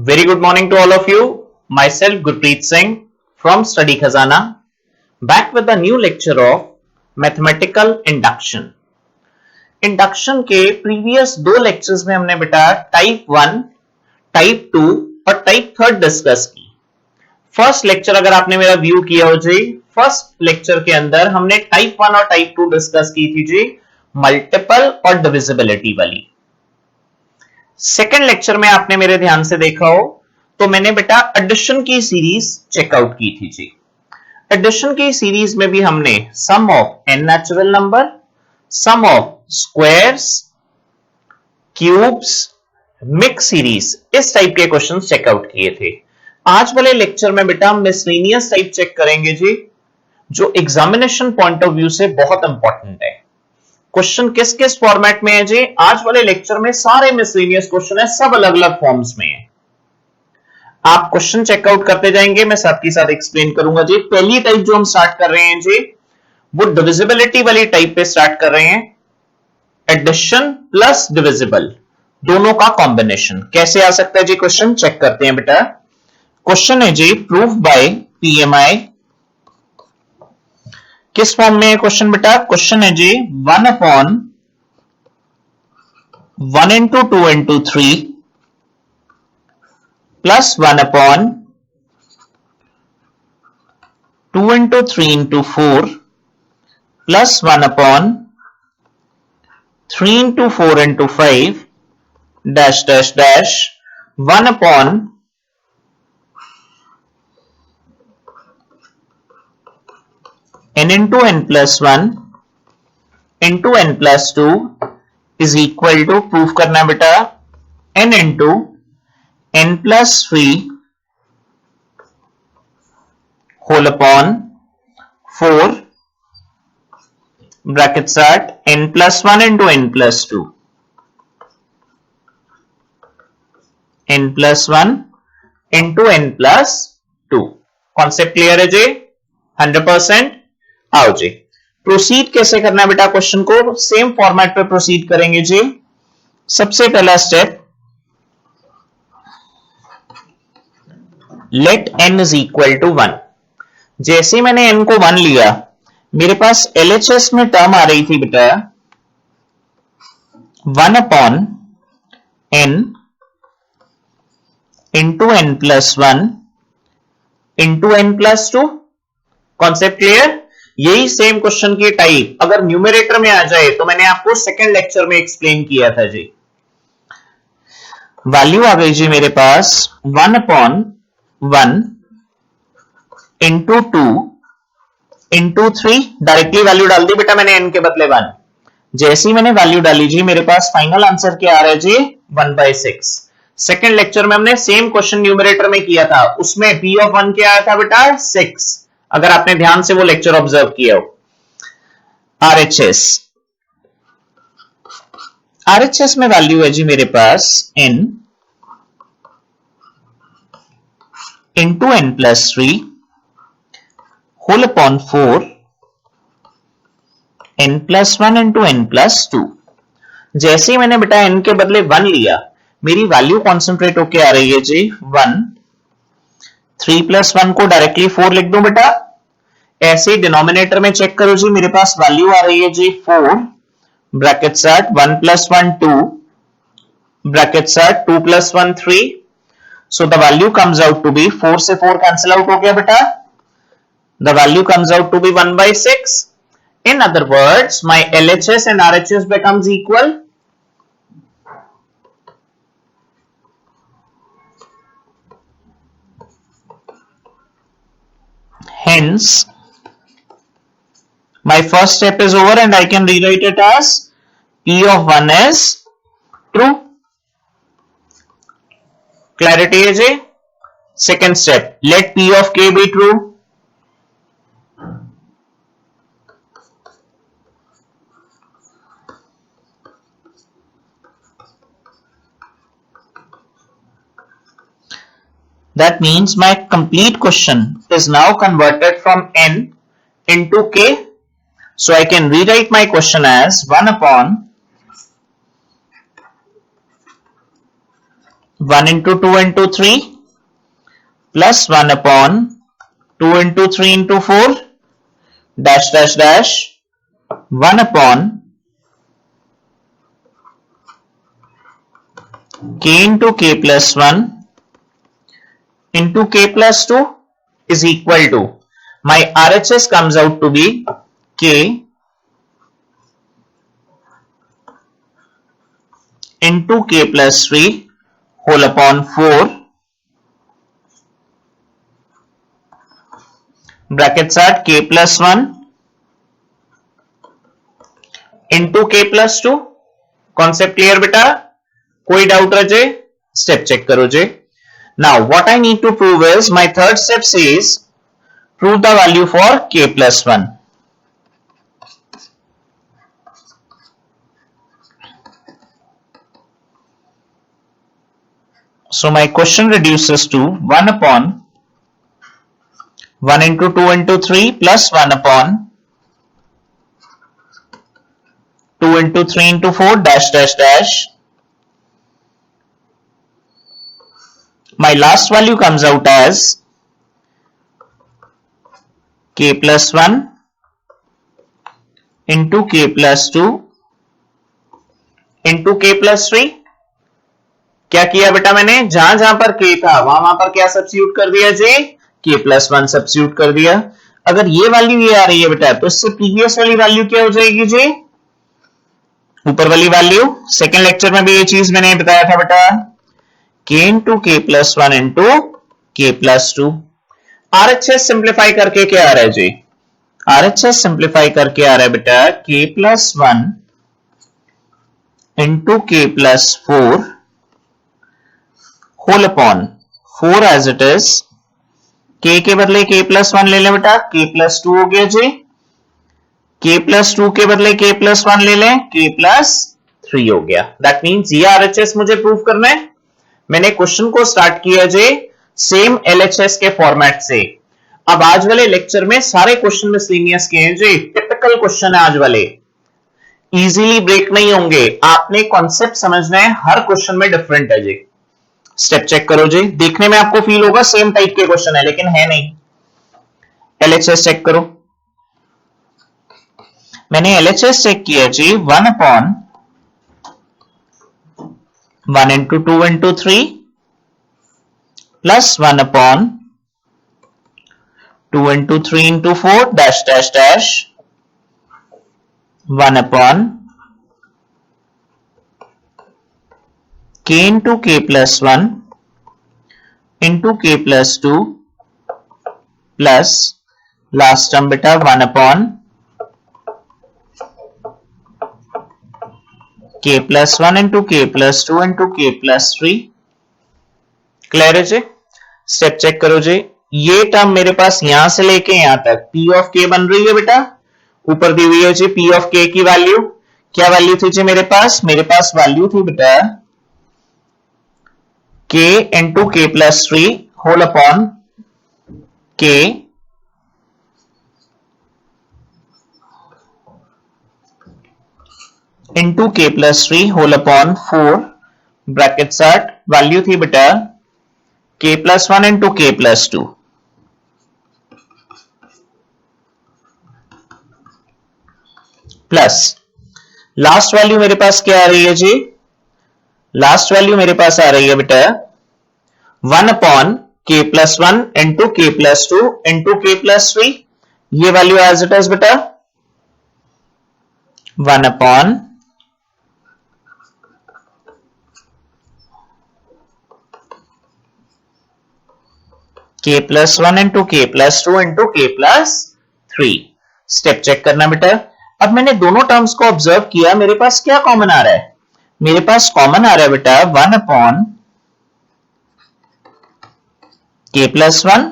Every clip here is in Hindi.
Very good morning to all of you. Myself Gurpreet Singh from Study Khazana, back with a new lecture of Mathematical Induction. Induction के प्रीवियस दो लेक्चर्स में हमने बेटा टाइप 1, टाइप 2 और टाइप 3 डिस्कस की। फर्स्ट लेक्चर अगर आपने मेरा व्यू किया हो जी, फर्स्ट लेक्चर के अंदर हमने टाइप 1 और टाइप 2 डिस्कस की थी जी, मल्टीपल और डिविजिबिलिटी वाली। सेकेंड लेक्चर में आपने मेरे ध्यान से देखा हो तो मैंने बेटा एडिशन की सीरीज चेकआउट की थी जी। एडिशन की सीरीज में भी हमने sum of n natural number, sum of squares, cubes, mix series, इस टाइप के क्वेश्चन चेकआउट किए थे। आज वाले लेक्चर में बेटा हम मिसलेनियस टाइप चेक करेंगे जी, जो एग्जामिनेशन पॉइंट ऑफ व्यू से बहुत इंपॉर्टेंट है। क्वेश्चन किस किस फॉर्मेट में है जी? आज वाले लेक्चर में सारे मिसलेनियस क्वेश्चन है, सब अलग अलग फॉर्म्स में है। आप क्वेश्चन चेकआउट करते जाएंगे, मैं साथ ही साथ एक्सप्लेन करूंगा जी। पहली टाइप जो हम स्टार्ट कर रहे हैं जी, वो डिविजिबिलिटी वाली टाइप पे स्टार्ट कर रहे हैं। एडिशन प्लस डिविजिबल दोनों का कॉम्बिनेशन कैसे आ सकता है जी? क्वेश्चन चेक करते हैं बेटा। क्वेश्चन है जी, प्रूफ बाय पीएमआई। किस फॉर्म में है क्वेश्चन बेटा? क्वेश्चन है जी 1 upon 1 into 2 into 3 plus 1 upon 2 into 3 into 4 plus 1 upon 3 into 4 into 5 dash dash dash 1 upon n into n plus 1 into n plus 2 is equal to, proof करना है बेटा, n into n plus 3 whole upon 4 bracket start n plus 1 into n plus 2, n plus 1 into n plus 2। Concept clear है जी? 100%। आओ जी, प्रोसीड कैसे करना है बेटा? क्वेश्चन को सेम फॉर्मेट पे प्रोसीड करेंगे जी। सबसे पहला step, let n is equal to 1। जैसे मैंने n को 1 लिया, मेरे पास LHS में टर्म आ रही थी बेटा 1 upon n into n plus 1 into n plus 2। Concept clear? यही सेम क्वेश्चन की टाइप अगर न्यूमरेटर में आ जाए तो मैंने आपको सेकंड लेक्चर में एक्सप्लेन किया था जी। वैल्यू आ गई जी मेरे पास 1 upon 1 into 2 into 3। Directly value डाल दी बेटा मैंने n के बदले 1। जैसी मैंने वैल्यू डाली जी, मेरे पास फाइनल आंसर क्या आ रहा है जी? 1/6। सेकेंड लेक्चर में हमने सेम क्वेश्चन न्यूमरेटर में किया था, उसमें p ऑफ 1 क्या आया था बेटा? 6। अगर आपने ध्यान से वो लेक्चर ऑब्जर्व किया हो। आरएचएस में वैल्यू है जी मेरे पास n into n plus 3 whole upon 4 n plus 1 into n plus 2। जैसे ही मैंने बेटा n के बदले 1 लिया, मेरी वैल्यू कॉन्सेंट्रेट होके आ रही है जी 1। 3 प्लस 1 को डायरेक्टली 4 लिख दूं बेटा। ऐसे ही डिनोमिनेटर में चेक करो जी, मेरे पास वैल्यू आ रही है जी 4 bracket start 1 plus 1 2 bracket start 2 plus 1 3। So the value comes out to be 4 से 4 कैंसिल आउट हो गया बेटा। The value comes out to be 1/6। In other words my LHS and RHS becomes equal। Hence my first step is over and I can rewrite it as P of 1 is true. Clarity है जी? Second step, let P of K be true. That means my complete question is now converted from n into k. So I can rewrite my question as 1 upon 1 into 2 into 3 plus 1 upon 2 into 3 into 4 dash dash dash 1 upon k into k plus 1 into k plus 2 is equal to, my RHS comes out to be k into k plus 3 whole upon 4 brackets are k plus 1 into k plus 2. Concept clear बेटा? कोई डाउट रहे? स्टेप चेक करो जे. Now what I need to prove is, my third step says prove the value for k plus 1. So my question reduces to 1 upon 1 into 2 into 3 plus 1 upon 2 into 3 into 4 dash dash dash. My last value comes out as k plus 1 into k plus 2 into k plus 3. क्या किया बेटा मैंने? जहां जहां पर k था वहां पर क्या सब्स्टिट्यूट कर दिया जी? k plus 1 सब्स्टिट्यूट कर दिया. अगर ये वैल्यू ये आ रही है बेटा, तो इससे प्रीवियस वाली वैल्यू क्या हो जाएगी जी? ऊपर वाली वैल्यू. सेकेंड लेक्चर में भी ये चीज मैंने बताया था बेटा, k into k plus 1 into k plus 2. RHS simplify करके क्या आ रहा है जी? RHS सिंप्लीफाई करके आ रहा है बेटा k plus 1 into k plus 4 whole upon 4 as it is. k के बदले k प्लस 1 ले लें बेटा, k प्लस 2 हो गया जी. k प्लस 2 के बदले k प्लस 1 ले लें, k प्लस 3 हो गया. दैट मीन्स ये RHS मुझे प्रूव करना है. मैंने क्वेश्चन को स्टार्ट किया जी सेम LHS के फॉर्मेट से. अब आज वाले लेक्चर में सारे क्वेश्चन मिसलेनियस के हैं जी, टिपिकल क्वेश्चन है आज वाले, इजीली ब्रेक नहीं होंगे. आपने कॉन्सेप्ट समझना है, हर क्वेश्चन में डिफरेंट है जी. स्टेप चेक करो जी. देखने में आपको फील होगा सेम टाइप के क्वेश्चन है, लेकिन है नहीं. LHS चेक करो. मैंने LHS चेक किया जी 1 upon 1 into 2 into 3 plus 1 upon 2 into 3 into 4 dash dash dash 1 upon k into k plus 1 into k plus 2 plus last term बेटा 1 upon k plus 1 into k plus 2 into k plus 3. Clear है जी? स्टेप चेक करो जी. ये टर्म मेरे पास यहां से लेके यहां तक p of k बन रही है बेटा. ऊपर दी हुई है जी p of k की वैल्यू. क्या वैल्यू थी जी मेरे पास? मेरे पास वैल्यू थी बेटा k into k plus 3 whole upon k into k plus 3 whole upon 4 brackets at value थी बेटा k plus 1 into k plus 2 plus last value मेरे पास क्या आ रही है जी? लास्ट वैल्यू मेरे पास आ रही है बेटा 1 upon k plus 1 into k plus 2 into k plus 3. ये वैल्यू एज इट इज बेटा 1 upon k plus 1 into k plus 2 into k plus 3. Step check करना बेटा. अब मैंने दोनों टर्म्स को ऑब्जर्व किया, मेरे पास क्या कॉमन आ रहा है? मेरे पास कॉमन आ रहा है बेटा 1 upon k plus 1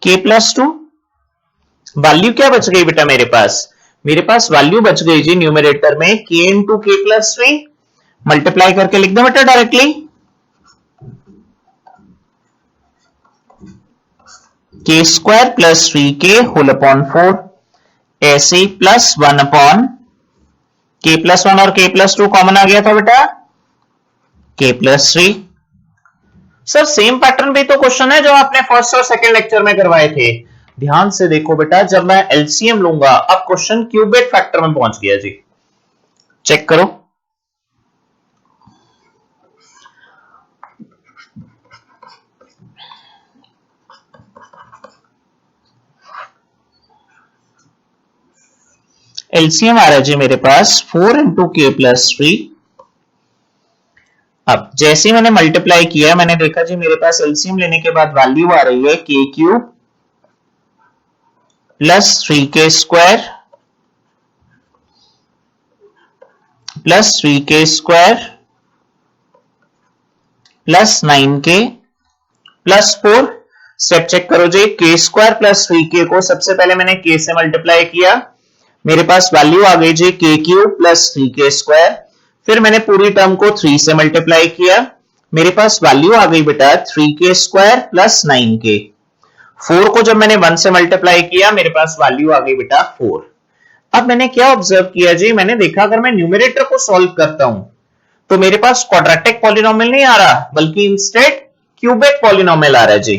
k plus 2. Value क्या बच गई बेटा मेरे पास? मेरे पास वैल्यू बच गई जी न्यूमरेटर में k into k plus 3. Multiply करके लिख दो बेटा directly. k square plus 3k whole upon 4 ऐसे प्लस 1 अपॉन k प्लस 1 और k प्लस 2 कॉमन आ गया था बेटा. k plus 3। Sir same pattern भी तो क्वेश्चन है जो आपने फर्स्ट और सेकंड लेक्चर में करवाए थे। ध्यान से देखो बेटा, जब मैं एलसीएम लूंगा, अब क्वेश्चन क्यूबिक फैक्टर में पहुंच गया जी। चेक करो, एलसीएम आ रहा है जी मेरे पास 4 इंटू के प्लस 3। अब जैसे ही मैंने मल्टीप्लाई किया, मैंने देखा जी मेरे पास एलसीएम लेने के बाद वैल्यू आ रही है k cube plus 3k square plus 3k square plus 9k plus 4। Step check करो जी, के स्क्वायर प्लस 3k को सबसे पहले मैंने k से मल्टीप्लाई किया, मेरे पास वैल्यू आ गई जी के क्यूब प्लस 3k स्क्वायर। फिर मैंने पूरी टर्म को 3 से मल्टीप्लाई किया, मेरे पास वैल्यू आ गई बेटा 3k स्क्वायर प्लस 9k। 4 को जब मैंने 1 से मल्टीप्लाई किया, मेरे पास वैल्यू आ गई बेटा 4। अब मैंने क्या ऑब्जर्व किया जी, मैंने देखा अगर मैं न्यूमरेटर को सॉल्व करता हूं तो मेरे पास क्वाड्रेटिक पॉलिनोमियल नहीं आ रहा, बल्कि इंस्टेड क्यूबिक पॉलिनोमियल आ रहा है जी।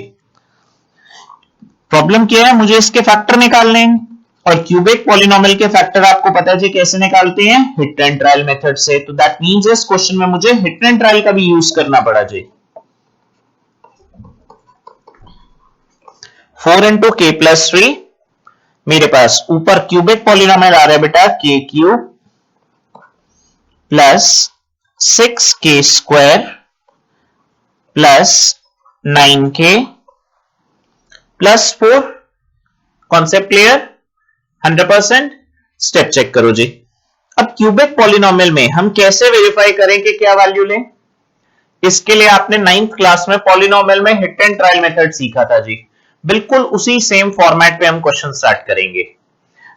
प्रॉब्लम क्या है, मुझे इसके फैक्टर निकालने हैं, और क्यूबिक पॉलिनोमियल के फैक्टर आपको पता है जी कैसे निकालते हैं, हिट एंड ट्रायल मेथड से। तो दैट मींस इस क्वेश्चन में मुझे हिट एंड ट्रायल का भी यूज करना पड़ा जी। 4 इंटू के प्लस 3, मेरे पास ऊपर क्यूबिक पॉलिनोमियल आ रहा है बेटा k cube plus 6k square plus 9k plus 4। Concept clear? 100%। Step check करो जी। अब क्यूबिक पॉलिनोमियल में हम कैसे वेरीफाई करें कि क्या वैल्यू लें, इसके लिए आपने 9th क्लास में पॉलिनोमियल में हिट एंड ट्रायल मेथड सीखा था जी। बिल्कुल उसी सेम फॉर्मेट पे हम क्वेश्चन स्टार्ट करेंगे।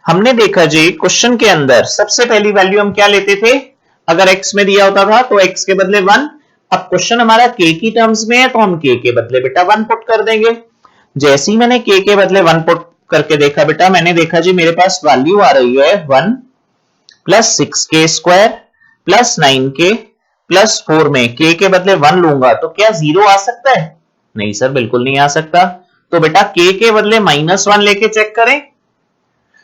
हमने देखा जी क्वेश्चन के अंदर सबसे पहली वैल्यू हम क्या लेते थे, अगर x में दिया होता था तो x के बदले 1। अब क्वेश्चन हमारा k की टर्म्स में है तो हम k के बदले बेटा 1 पुट कर देंगे। जैसे ही मैंने k के बदले 1 पुट करके देखा बेटा, मैंने देखा जी मेरे पास वैल्यू आ रही है 1 plus 6k square plus 9k plus 4 में k के बदले 1 लूंगा तो क्या 0 आ सकता है? नहीं सर, बिल्कुल नहीं आ सकता। तो बेटा k के बदले -1 लेके चेक करें।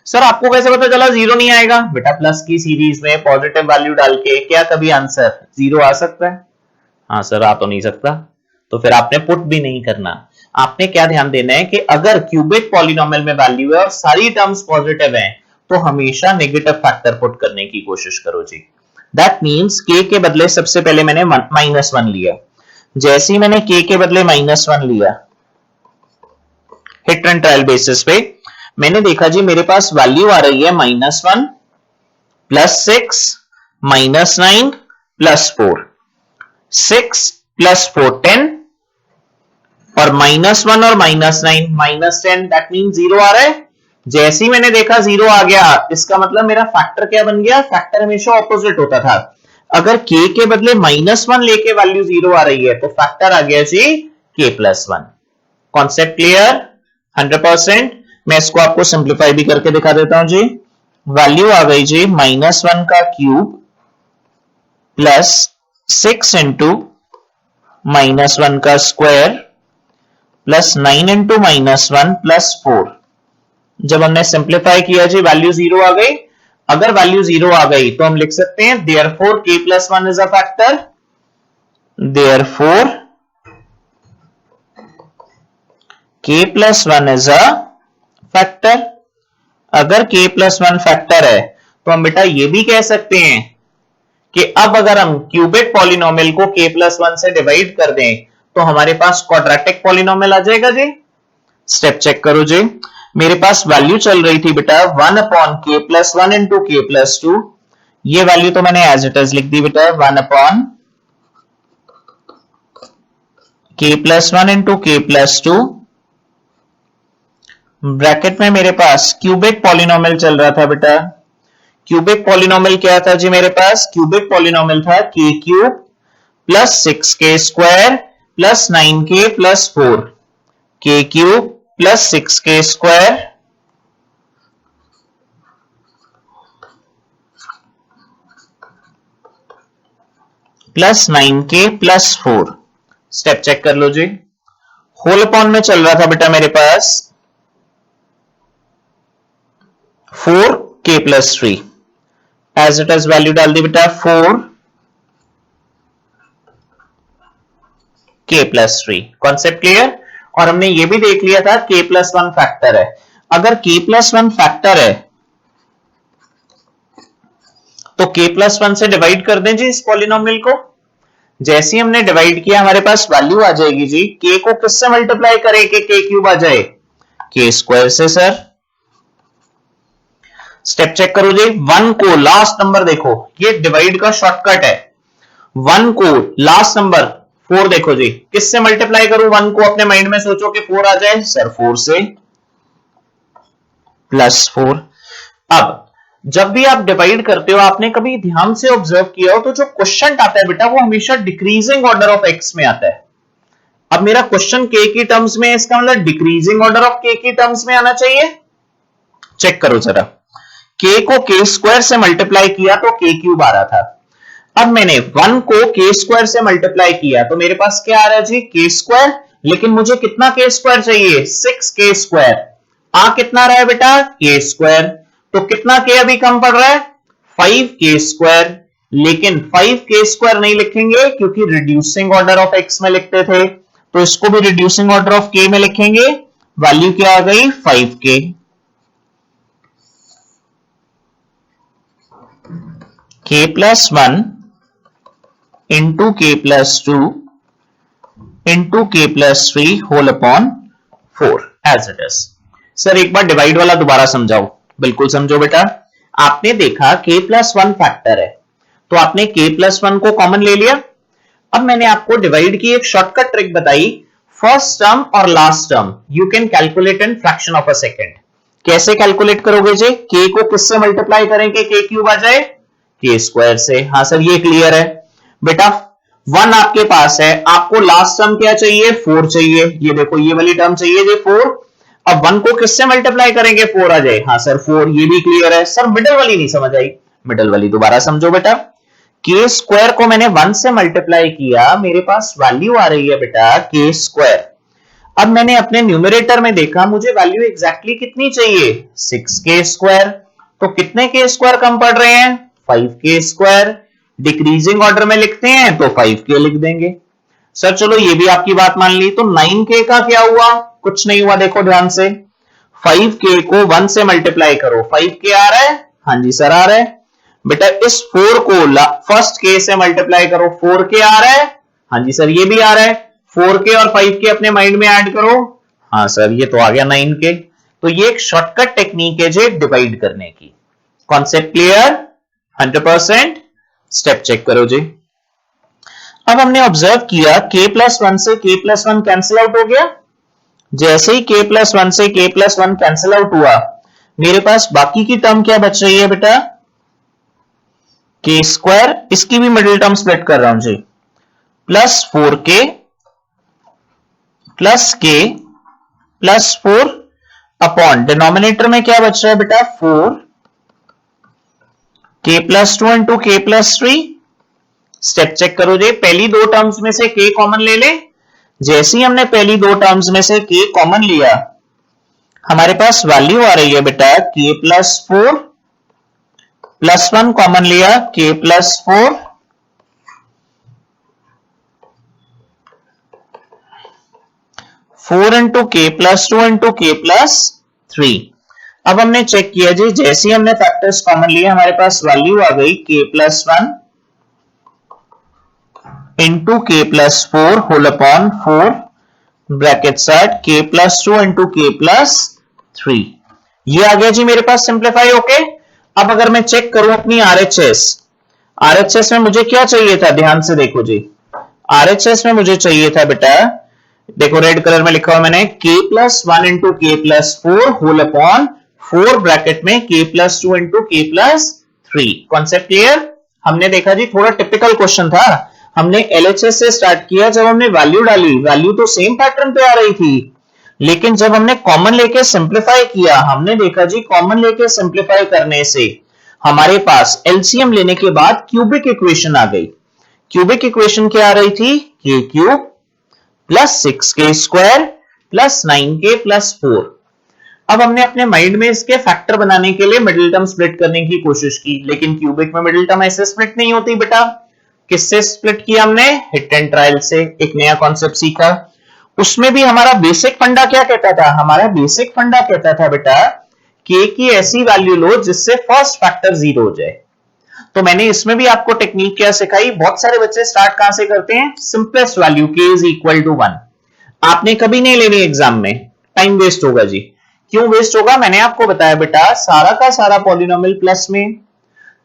सर आपको कैसे पता चला 0 नहीं आएगा? बेटा प्लस की सीरीज में पॉजिटिव वैल्यू डाल के क्या कभी आंसर 0 आ सकता है? हाँ सर, आ तो नहीं सकता। तो फिर आपने पुट भी नहीं करना। आपने क्या ध्यान देना है कि अगर क्यूबिक पॉलिनोमियल में वैल्यू है और सारी टर्म्स पॉजिटिव हैं तो हमेशा नेगेटिव फैक्टर पुट करने की कोशिश करो जी। दैट मींस k के बदले सबसे पहले मैंने -1 लिया। जैसे ही मैंने k के बदले -1 लिया हिट एंड ट्रायल बेसिस पे, मैंने देखा जी मेरे पास वैल्यू आ रही है -1 प्लस 6 -9 प्लस 4। 6 प्लस 4 10 और -1 और -9 -10, दैट मीन 0 आ रहा है। जैसे ही मैंने देखा 0 आ गया, इसका मतलब मेरा फैक्टर क्या बन गया, फैक्टर हमेशा ऑपोजिट होता था। अगर k के बदले -1 लेके वैल्यू 0 आ रही है तो फैक्टर आ गया जी k प्लस 1। Concept clear? 100%। मैं इसको आपको सिंप्लीफाई भी करके दिखा देता हूं जी। वैल्यू आ गई जी -1 का क्यूब प्लस 6 इंटू -1 का स्क्वायर प्लस 9 इंटू -1 प्लस 4। जब हमने सिंप्लीफाई किया जी वैल्यू 0 आ गई। अगर वैल्यू 0 आ गई तो हम लिख सकते हैं therefore k plus 1 is a factor. Therefore k plus 1 is a factor. अगर k प्लस 1 फैक्टर है तो हम बेटा ये भी कह सकते हैं कि अब अगर हम क्यूबिक पॉलिनोमियल को k प्लस 1 से डिवाइड कर दें तो हमारे पास क्वाड्रेटिक पॉलिनोमियल आ जाएगा जी। स्टेप चेक करो जी। मेरे पास वैल्यू चल रही थी बेटा 1 upon k plus 1 into k plus 2। ये वैल्यू तो मैंने एज इट इज लिख दी बेटा 1 upon k plus 1 into k plus 2। Bracket में मेरे पास क्यूबिक पॉलिनोमियल चल रहा था बेटा। क्यूबिक पॉलिनोमियल क्या था जी मेरे पास? क्यूबिक पॉलिनोमियल था k cube plus 6k square plus 9k plus 4। k cube plus 6k square plus 9k plus 4। Step check कर लो जी। होल अपॉन में चल रहा था बेटा मेरे पास 4k plus 3। As it is value डाल दी बेटा 4k प्लस 3। Concept clear. और हमने ये भी देख लिया था k प्लस 1 फैक्टर है। अगर k प्लस 1 फैक्टर है तो k प्लस 1 से डिवाइड कर दें जी इस पॉलिनोमियल को। जैसे ही हमने डिवाइड किया हमारे पास वैल्यू आ जाएगी जी। k को किससे मल्टीप्लाई करें कि k क्यूब आ जाए? k स्क्वायर से सर। स्टेप चेक करो जी। 1 को लास्ट नंबर देखो, ये डिवाइड का शॉर्टकट है। 1 को लास्ट नंबर 4 देखो जी, किससे मल्टीप्लाई करूं 1 को? अपने माइंड में सोचो कि 4 आ जाए सर। 4 से प्लस 4। अब जब भी आप डिवाइड करते हो, आपने कभी ध्यान से ऑब्जर्व किया हो तो जो क्वेश्चन आता है बेटा वो हमेशा डिक्रीजिंग ऑर्डर ऑफ एक्स में आता है। अब मेरा क्वेश्चन k की टर्म्स में है, इसका मतलब डिक्रीजिंग ऑर्डर ऑफ k की टर्म्स में आना चाहिए। चेक करो जरा, k को k स्क्वायर से मल्टीप्लाई किया तो k क्यूब आ रहा था। अब मैंने 1 को k स्क्वायर से मल्टीप्लाई किया तो मेरे पास क्या आ रहा है जी? k square. लेकिन मुझे कितना k स्क्वायर चाहिए? 6k square. आ कितना रहा है बेटा? k square. तो कितना k अभी कम पड़ रहा है? 5k square. लेकिन 5k स्क्वायर नहीं लिखेंगे क्योंकि रिड्यूसिंग ऑर्डर ऑफ x में लिखते थे, तो इसको भी रिड्यूसिंग ऑर्डर ऑफ k में लिखेंगे। वैल्यू क्या आ गई? 5k। k plus 1 into k plus 2 into k plus 3 whole upon 4 as it is. Sir एक बार डिवाइड वाला दोबारा समझाओ। बिल्कुल समझो बेटा। आपने देखा k प्लस 1 फैक्टर है तो आपने k प्लस 1 को कॉमन ले लिया। अब मैंने आपको डिवाइड की एक शॉर्टकट ट्रिक बताई। फर्स्ट टर्म और last term you can calculate in fraction of a second. कैसे कैलकुलेट करोगे जी? k को किससे मल्टीप्लाई करेंगे k क्यूब आ जाए? k स्क्वायर से। हाँ सर ये क्लियर है बेटा। 1 आपके पास है, आपको लास्ट टर्म क्या चाहिए? 4 चाहिए। ये देखो ये वाली टर्म चाहिए जी 4। अब 1 को किससे मल्टीप्लाई करेंगे? 4 आ जाए। हाँ सर 4, ये भी क्लियर है। सर मिडल वाली नहीं समझ आई। मिडल वाली दोबारा समझो बेटा। k स्क्वायर को मैंने 1 से मल्टीप्लाई किया, मेरे पास वैल्यू आ रही है बेटा k स्क्वायर। अब मैंने अपने न्यूमरेटर में देखा मुझे वैल्यू एग्जैक्टली कितनी चाहिए? 6k square. तो कितने k स्क्वायर कम पड़ रहे हैं? 5k square. डिक्रीजिंग ऑर्डर में लिखते हैं तो 5k लिख देंगे। सर चलो ये भी आपकी बात मान ली। तो 9k का क्या हुआ? कुछ नहीं हुआ। देखो ध्यान से, 5k को 1 से मल्टीप्लाई करो, 5k आ रहा है? हाँ जी सर आ रहा है। बेटा इस 4 को फर्स्ट k से मल्टीप्लाई करो, 4k आ रहा है? हाँ जी सर ये भी आ रहा है। 4k और 5k अपने माइंड में ऐड करो। हाँ सर ये तो आ गया 9k। तो ये एक शॉर्टकट टेक्निक है जी डिवाइड करने की। Concept clear? 100%। स्टेप चेक करो जी। अब हमने ऑब्जर्व किया k प्लस 1 से k प्लस 1 कैंसिल आउट हो गया। जैसे ही k प्लस 1 से k प्लस 1 कैंसिल आउट हुआ, मेरे पास बाकी की टर्म क्या बच रही है बेटा? k square. इसकी भी मिडिल टर्म स्प्लिट कर रहा हूं जी। Plus 4k plus k plus 4 upon denominator में क्या बच रहा है बेटा? 4k plus 2 into k plus 3। Step check करो जी। पहली दो टर्म्स में से k कॉमन ले ले। जैसे ही हमने पहली दो टर्म्स में से k कॉमन लिया, हमारे पास वैल्यू आ रही है बेटा k प्लस 4 प्लस 1 कॉमन लिया k plus 4 4 into k plus 2 into k plus 3। अब हमने चेक किया जी, जैसे ही हमने फैक्टर्स कॉमन लिए हमारे पास वैल्यू आ गई k plus 1 into k plus 4 whole upon 4 bracket set k plus 2 into k plus 3। ये आ गया जी मेरे पास सिंप्लीफाई होके। अब अगर मैं चेक करूं अपनी RHS में मुझे क्या चाहिए था? ध्यान से देखो जी। RHS में मुझे चाहिए था बेटा, देखो रेड कलर में लिखा हुआ मैंने k plus 1 into k plus 4 whole upon 4 bracket में k plus 2 into k plus 3। Concept clear? हमने देखा जी थोड़ा टिपिकल क्वेश्चन था। हमने LHS से स्टार्ट किया। जब हमने वैल्यू डाली, वैल्यू तो सेम पैटर्न पे आ रही थी, लेकिन जब हमने कॉमन लेके सिंप्लीफाई किया, हमने देखा जी कॉमन लेके सिंप्लीफाई करने से हमारे पास एलसीएम लेने के बाद क्यूबिक इक्वेशन आ गई। क्यूबिक इक्वेशन क्या आ रही थी, के cube plus 6k square plus 9k plus 4। अब हमने अपने माइंड में इसके फैक्टर बनाने के लिए मिडिल टर्म स्प्लिट करने की कोशिश की, लेकिन क्यूबिक में मिडिल टर्म ऐसे स्प्लिट नहीं होती बेटा। किससे स्प्लिट किया हमने, हिट एंड ट्रायल से। एक नया कॉन्सेप्ट सीखा। उसमें भी हमारा बेसिक फंडा क्या कहता था, हमारा बेसिक फंडा कहता था बेटा के की ऐसी वैल्यू लो जिससे फर्स्ट फैक्टर 0 हो जाए। तो मैंने इसमें भी आपको टेक्निक क्या सिखाई, बहुत सारे बच्चे स्टार्ट कहां से करते हैं, सिंपलेस्ट वैल्यू के इज इक्वल टू 1। आपने कभी नहीं लेनी एग्जाम में, टाइम वेस्ट होगा जी। क्यों वेस्ट होगा, मैंने आपको बताया बेटा सारा का सारा पॉलिनोमियल प्लस में,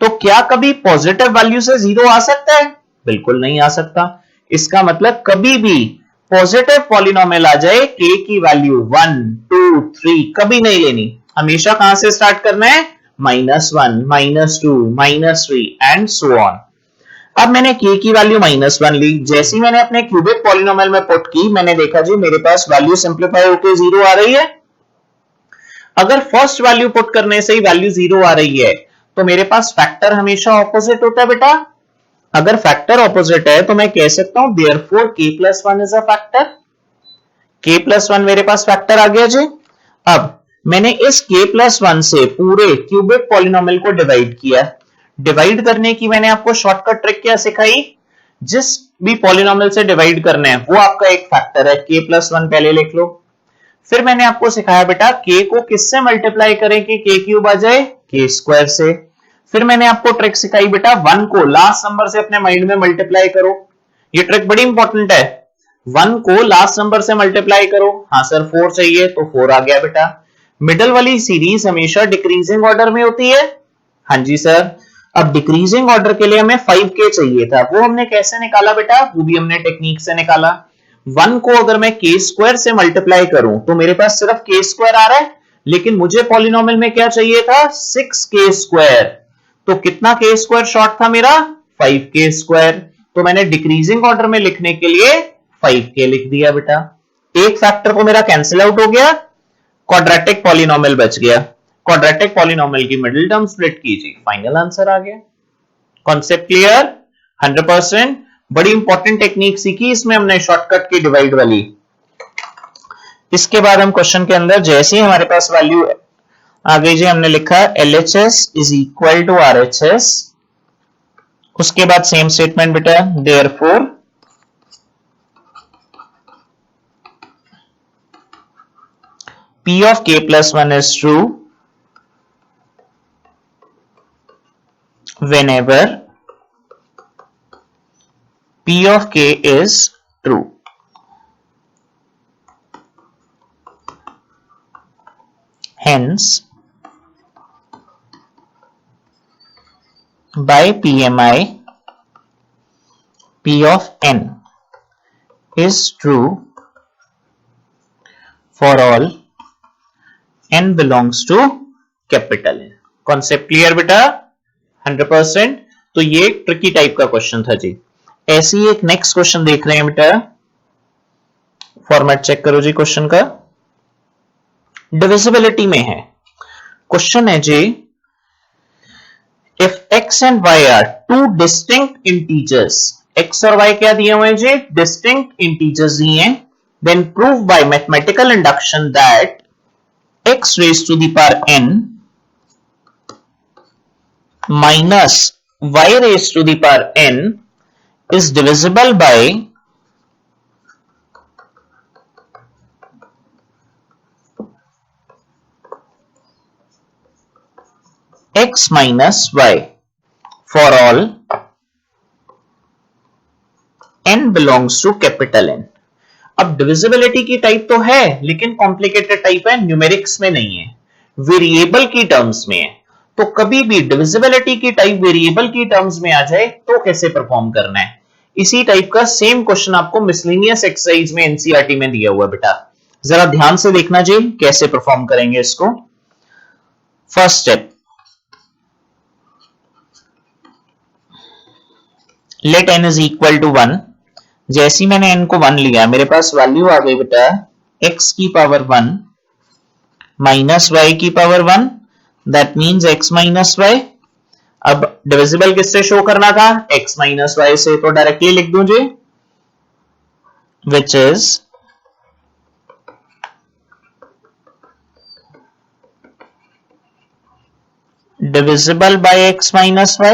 तो क्या कभी पॉजिटिव वैल्यू से 0 आ सकता है, बिल्कुल नहीं आ सकता। इसका मतलब कभी भी पॉजिटिव पॉलिनोमियल आ जाए के की वैल्यू 1 2 3 कभी नहीं लेनी, हमेशा कहां से स्टार्ट करना है, -1 -2 -3 एंड सो ऑन। अब मैंने k की वैल्यू -1 ली, जैसी मैंने अपने क्यूबिक पॉलिनोमियल में पुट की, मैंने देखा जी मेरे पास वैल्यू सिंप्लीफाई होकर 0 आ रही है। अगर फर्स्ट वैल्यू पुट करने से ही वैल्यू 0 आ रही है तो मेरे पास फैक्टर हमेशा ऑपोजिट होता है बेटा। अगर फैक्टर ऑपोजिट है तो मैं कह सकता हूं therefore k + 1 is a factor. k + 1 मेरे पास फैक्टर आ गया जी। अब मैंने इस k + 1 से पूरे क्यूबिक पॉलिनोमियल को डिवाइड किया। डिवाइड करने की मैंने आपको शॉर्टकट ट्रिक क्या सिखाई, जिस भी पॉलिनोमियल से डिवाइड करना है वो आपका एक फैक्टर है, k + 1 पहले लिख लो। फिर मैंने आपको सिखाया बेटा k को किससे मल्टीप्लाई करें कि k क्यूब आ जाए, k स्क्वायर से। फिर मैंने आपको ट्रिक सिखाई बेटा 1 को लास्ट नंबर से अपने माइंड में मल्टीप्लाई करो। ये ट्रिक बड़ी इंपॉर्टेंट है, 1 को लास्ट नंबर से मल्टीप्लाई करो। हाँ सर 4 चाहिए तो 4 आ गया बेटा। मिडल वाली सीरीज हमेशा डिक्रीजिंग ऑर्डर में होती है, हाँ जी सर। अब डिक्रीजिंग ऑर्डर के लिए हमें 5k चाहिए था, वो हमने कैसे निकाला बेटा, वो भी हमने टेक्निक से निकाला। 1 को अगर मैं k स्क्वायर से मल्टीप्लाई करूं तो मेरे पास सिर्फ k स्क्वायर आ रहा है, लेकिन मुझे पॉलिनोमियल में क्या चाहिए था, 6k स्क्वायर। तो कितना k स्क्वायर शॉर्ट था मेरा, 5k स्क्वायर। तो मैंने डिक्रीजिंग ऑर्डर में लिखने के लिए 5k लिख दिया बेटा। एक फैक्टर को मेरा कैंसिल आउट हो गया, क्वाड्रेटिक पॉलिनोमियल बच गया। क्वाड्रेटिक पॉलिनोमियल की मिडिल टर्म स्प्लिट कीजिए, फाइनल आंसर आ गया। Concept clear 100%। बड़ी इंपॉर्टेंट टेक्निक सीखी इसमें हमने, शॉर्टकट की डिवाइड वाली। इसके बाद हम क्वेश्चन के अंदर जैसे ही हमारे पास वैल्यू आ गई जी, हमने लिखा LHS is equal to RHS। उसके बाद सेम स्टेटमेंट बेटा, therefore P of k + 1 is true whenever P of k is true. Hence, by PMI, P of n is true for all n belongs to capital N. Concept clear बेटा 100%। तो ये ट्रिकी टाइप का क्वेश्चन था जी। ऐसे ही एक नेक्स्ट क्वेश्चन देख रहे हैं बेटा, फॉर्मेट चेक करो जी क्वेश्चन का, डिविजिबिलिटी में है। क्वेश्चन है जी, if x and y are two distinct integers, x और y क्या दिए हुए हैं जी, डिस्टिंक्ट इंटीजर्स दिए हैं, then prove by mathematical induction that x raised to the power n minus y raised to the power n is divisible by x minus y for all n belongs to capital N। अब डिविजिबिलिटी की टाइप तो है, लेकिन कॉम्प्लिकेटेड टाइप है, न्यूमेरिक्स में नहीं है, वेरिएबल की टर्म्स में है। तो कभी भी डिविजिबिलिटी की टाइप वेरिएबल की टर्म्स में आ जाए तो कैसे परफॉर्म करना है, इसी टाइप का सेम क्वेश्चन आपको मिसलेनियस एक्सरसाइज में एनसीईआरटी में दिया हुआ बेटा। जरा ध्यान से देखना जी कैसे परफॉर्म करेंगे इसको। First step, let n is equal to 1। जैसी मैंने n को 1 लिया, मेरे पास वैल्यू आ गई बेटा x की पावर 1 माइनस y की power 1, that means x minus y। अब डिविजिबल किससे शो करना था? x माइनस वाई से, तो डायरेक्टली लिख दूं जी, which is divisible by x minus y,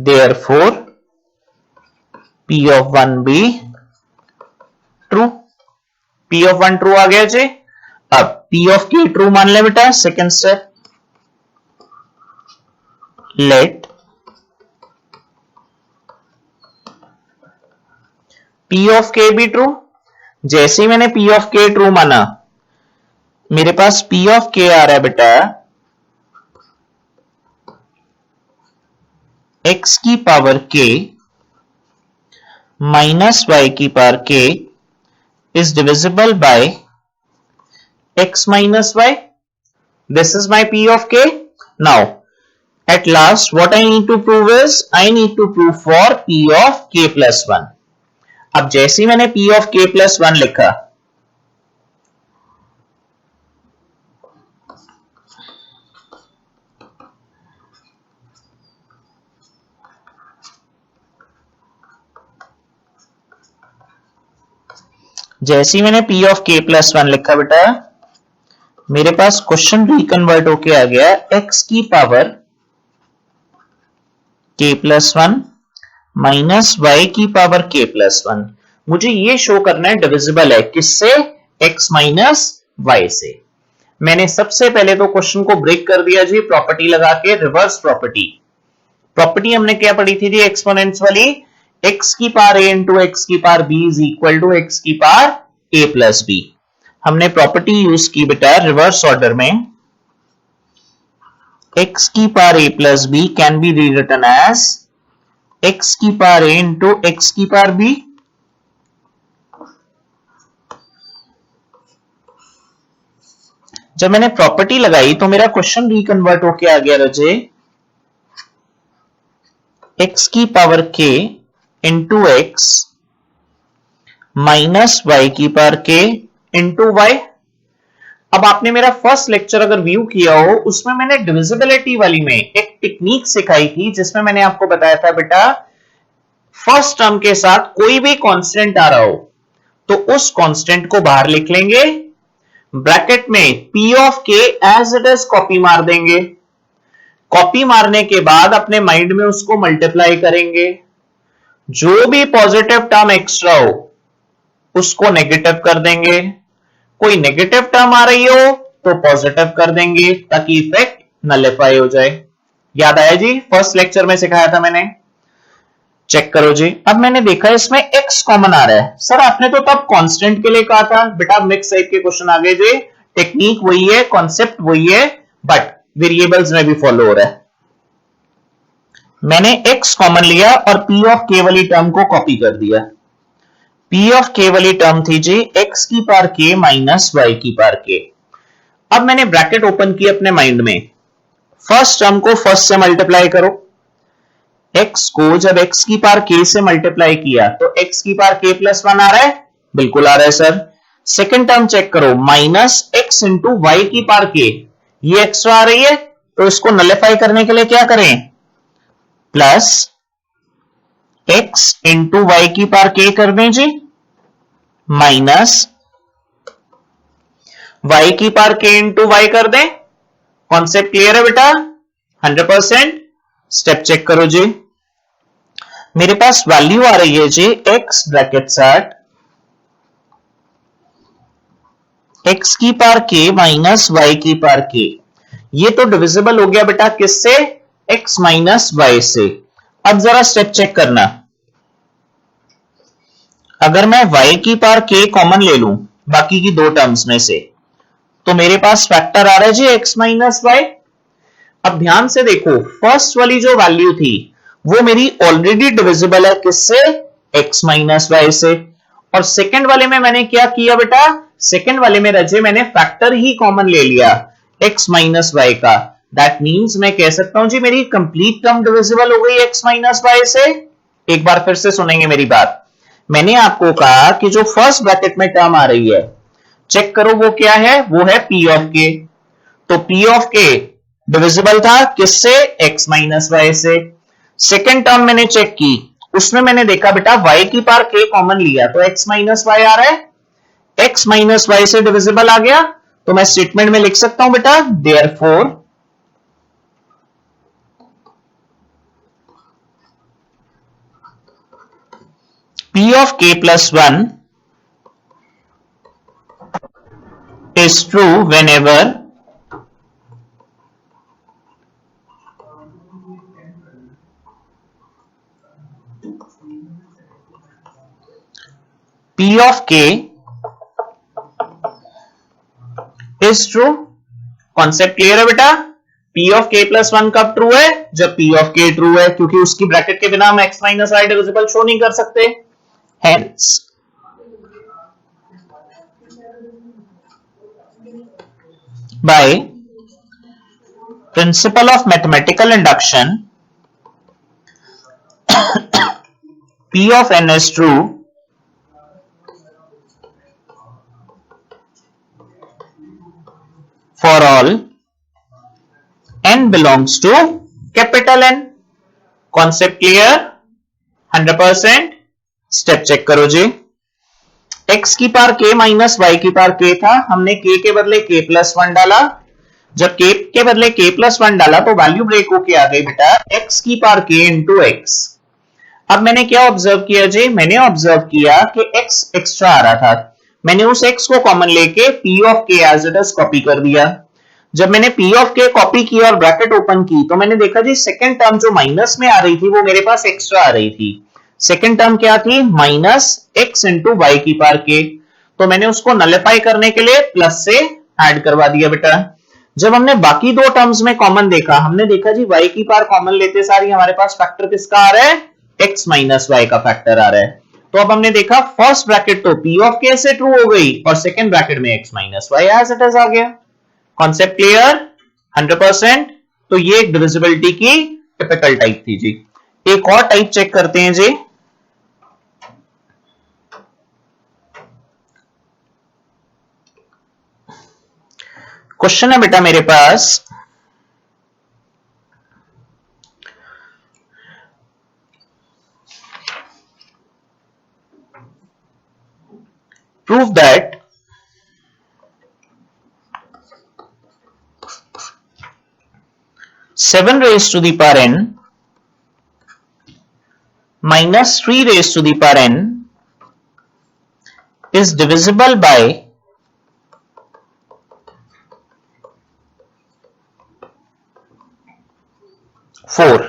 therefore p of 1 be true. p of 1 true आ गया जी. अब p of k true मान ले बेटा. Second step, let p of k be true. जैसे ही मैंने p of k true माना, मेरे पास p of k आ रहा है बेटा x की पावर k माइनस y की power k is divisible by x minus y. This is my p of k. Now, at last, what I need to prove is, I need to prove for p of k plus 1. अब जैसे ही मैंने p of k plus 1 लिखा, जैसे ही मैंने p of k plus 1 लिखा बेटा, मेरे पास क्वेश्चन रिकन्वर्ट होके आ गया x की power k plus 1 minus y की पावर k plus 1. मुझे ये शो करना है डिविजिबल है किससे? x माइनस y से. मैंने सबसे पहले तो क्वेश्चन को ब्रेक कर दिया जी प्रॉपर्टी लगा के, रिवर्स प्रॉपर्टी. प्रॉपर्टी हमने क्या पढ़ी थी जी? एक्सपोनेंट्स वाली. x की पावर a इंटू x की power b is equal to x की पावर a प्लस b. हमने प्रॉपर्टी यूज की बेटा रिवर्स ऑर्डर में. x की power a plus b can be rewritten as x की पावर a इंटू x की पावर b. जब मैंने प्रॉपर्टी लगाई तो मेरा क्वेश्चन रिकन्वर्ट होके आ गया रजे x की power k into x minus y की पावर k इंटू y. अब आपने मेरा फर्स्ट लेक्चर अगर व्यू किया हो, उसमें मैंने डिविजिबिलिटी वाली में एक टेक्निक सिखाई थी जिसमें मैंने आपको बताया था बेटा फर्स्ट टर्म के साथ कोई भी कांस्टेंट आ रहा हो तो उस कांस्टेंट को बाहर लिख लेंगे, ब्रैकेट में p of k as it is copy मार देंगे. कॉपी मारने के बाद अपने माइंड में उसको मल्टीप्लाई करेंगे. जो भी पॉजिटिव टर्म एक्स्ट्रा हो उसको नेगेटिव कर देंगे. कोई नेगेटिव टर्म आ रही हो तो पॉजिटिव कर देंगे ताकि इफेक्ट नलिफाई हो जाए. याद आया जी? फर्स्ट लेक्चर में सिखाया था मैंने. चेक करो जी. अब मैंने देखा इसमें x कॉमन आ रहा है. सर आपने तो तब कांस्टेंट के लिए कहा था. बेटा मिक्स टाइप के क्वेश्चन आ गए जी. टेक्निक वही है, कॉन्सेप्ट वही है, बट वेरिएबल्स में भी फॉलो हो रहा है. मैंने x कॉमन लिया और p ऑफ k वाली टर्म को कॉपी कर दिया. p ऑफ k वाली टर्म थी जी x की पावर k माइनस y की पावर k. अब मैंने ब्रैकेट ओपन की अपने माइंड में. फर्स्ट टर्म को फर्स्ट से मल्टीप्लाई करो. x को जब x की पावर k से मल्टीप्लाई किया तो x की पावर k प्लस 1 आ रहा है. बिल्कुल आ रहा है सर. सेकेंड टर्म चेक करो, माइनस x इंटू वाई की पावर k. ये एक्स्ट्रा आ रही है तो इसको नलिफाई करने के लिए क्या करें? प्लस x इंटू वाई की पावर k कर दें जी, माइनस y की पावर k इंटू वाई कर दें. कॉन्सेप्ट क्लियर है बेटा? 100%. स्टेप चेक करो जी. मेरे पास वैल्यू आ रही है जी x ब्रैकेट साथ x की पावर k माइनस y की पावर k. ये तो डिविजिबल हो गया बेटा किससे? x माइनस y से. अब जरा स्टेप चेक करना. अगर मैं y की पावर k कॉमन ले लूं बाकी की दो टर्म्स में से तो मेरे पास फैक्टर आ रहा है जी x माइनस y. अब ध्यान से देखो, फर्स्ट वाली जो वैल्यू थी वो मेरी ऑलरेडी डिविजिबल है किससे? x माइनस y से. और सेकंड वाले में मैंने क्या किया बेटा? सेकंड वाले में रजे मैंने फैक्टर ही कॉमन ले लिया x माइनस y का. दैट मीन्स मैं कह सकता हूं जी मेरी कंप्लीट टर्म डिविजिबल हो गई x माइनस y से. एक बार फिर से सुनेंगे मेरी बात. मैंने आपको कहा कि जो फर्स्ट ब्रैकेट में टर्म आ रही है चेक करो वो क्या है? वो है p ऑफ k. तो p ऑफ k डिविजिबल था किससे, x माइनस वाई से। सेकेंड टर्म मैंने चेक की, उसमें मैंने देखा बेटा y की पार k कॉमन लिया तो x माइनस वाई आ रहा है, x माइनस वाई से डिविजिबल आ गया, तो मैं स्टेटमेंट में लिख सकता हूं बेटा therefore p of k plus 1 is true whenever p of k is true। Concept clear है बेटा। p of k plus 1 कब ट्रू है, जब p of k ट्रू है, क्योंकि उसकी ब्रैकेट के बिना हम x minus y divisible show नहीं कर सकते। Hence by principle of mathematical induction p of n is true for all n belongs to capital N। Concept clear 100%। Step check करो जी। x की पार k माइनस वाई की पार k था, हमने k के बदले k प्लस 1 डाला, जब k के बदले k प्लस 1 डाला तो वैल्यू ब्रेक होके आ गई बेटा x की पार k इंटू एक्स। अब मैंने क्या ऑब्जर्व किया जी, मैंने ऑब्जर्व किया कि x एक्स्ट्रा आ रहा था, मैंने उस x को कॉमन लेके p of k as it is copy कर दिया। जब मैंने p ऑफ k कॉपी किया और ब्रैकेट ओपन की तो मैंने देखा जी सेकंड टर्म जो माइनस में आ रही थी वो मेरे पास एक्स्ट्रा आ रही थी। सेकंड टर्म क्या थी, माइनस x इंटू वाई की पार k, तो मैंने उसको नलिफाई करने के लिए प्लस से ऐड करवा दिया बेटा। जब हमने बाकी दो टर्म्स में कॉमन देखा, हमने देखा जी y की पार कॉमन लेते सारी हमारे पास फैक्टर किसका आ रहा है, x माइनस वाई का फैक्टर आ रहा है। तो अब हमने देखा फर्स्ट ब्रैकेट तो p ऑफ k से ट्रू हो गई और सेकंड ब्रैकेट में x minus y as it is आ गया। Concept clear 100%। तो ये एक डिविजिबिलिटी की टिपिकल टाइप थी जी। एक और टाइप चेक करते हैं जी। क्वेश्चन है बेटा मेरे पास, prove that seven raise to the power n minus 3 raised to the power n is divisible by 4।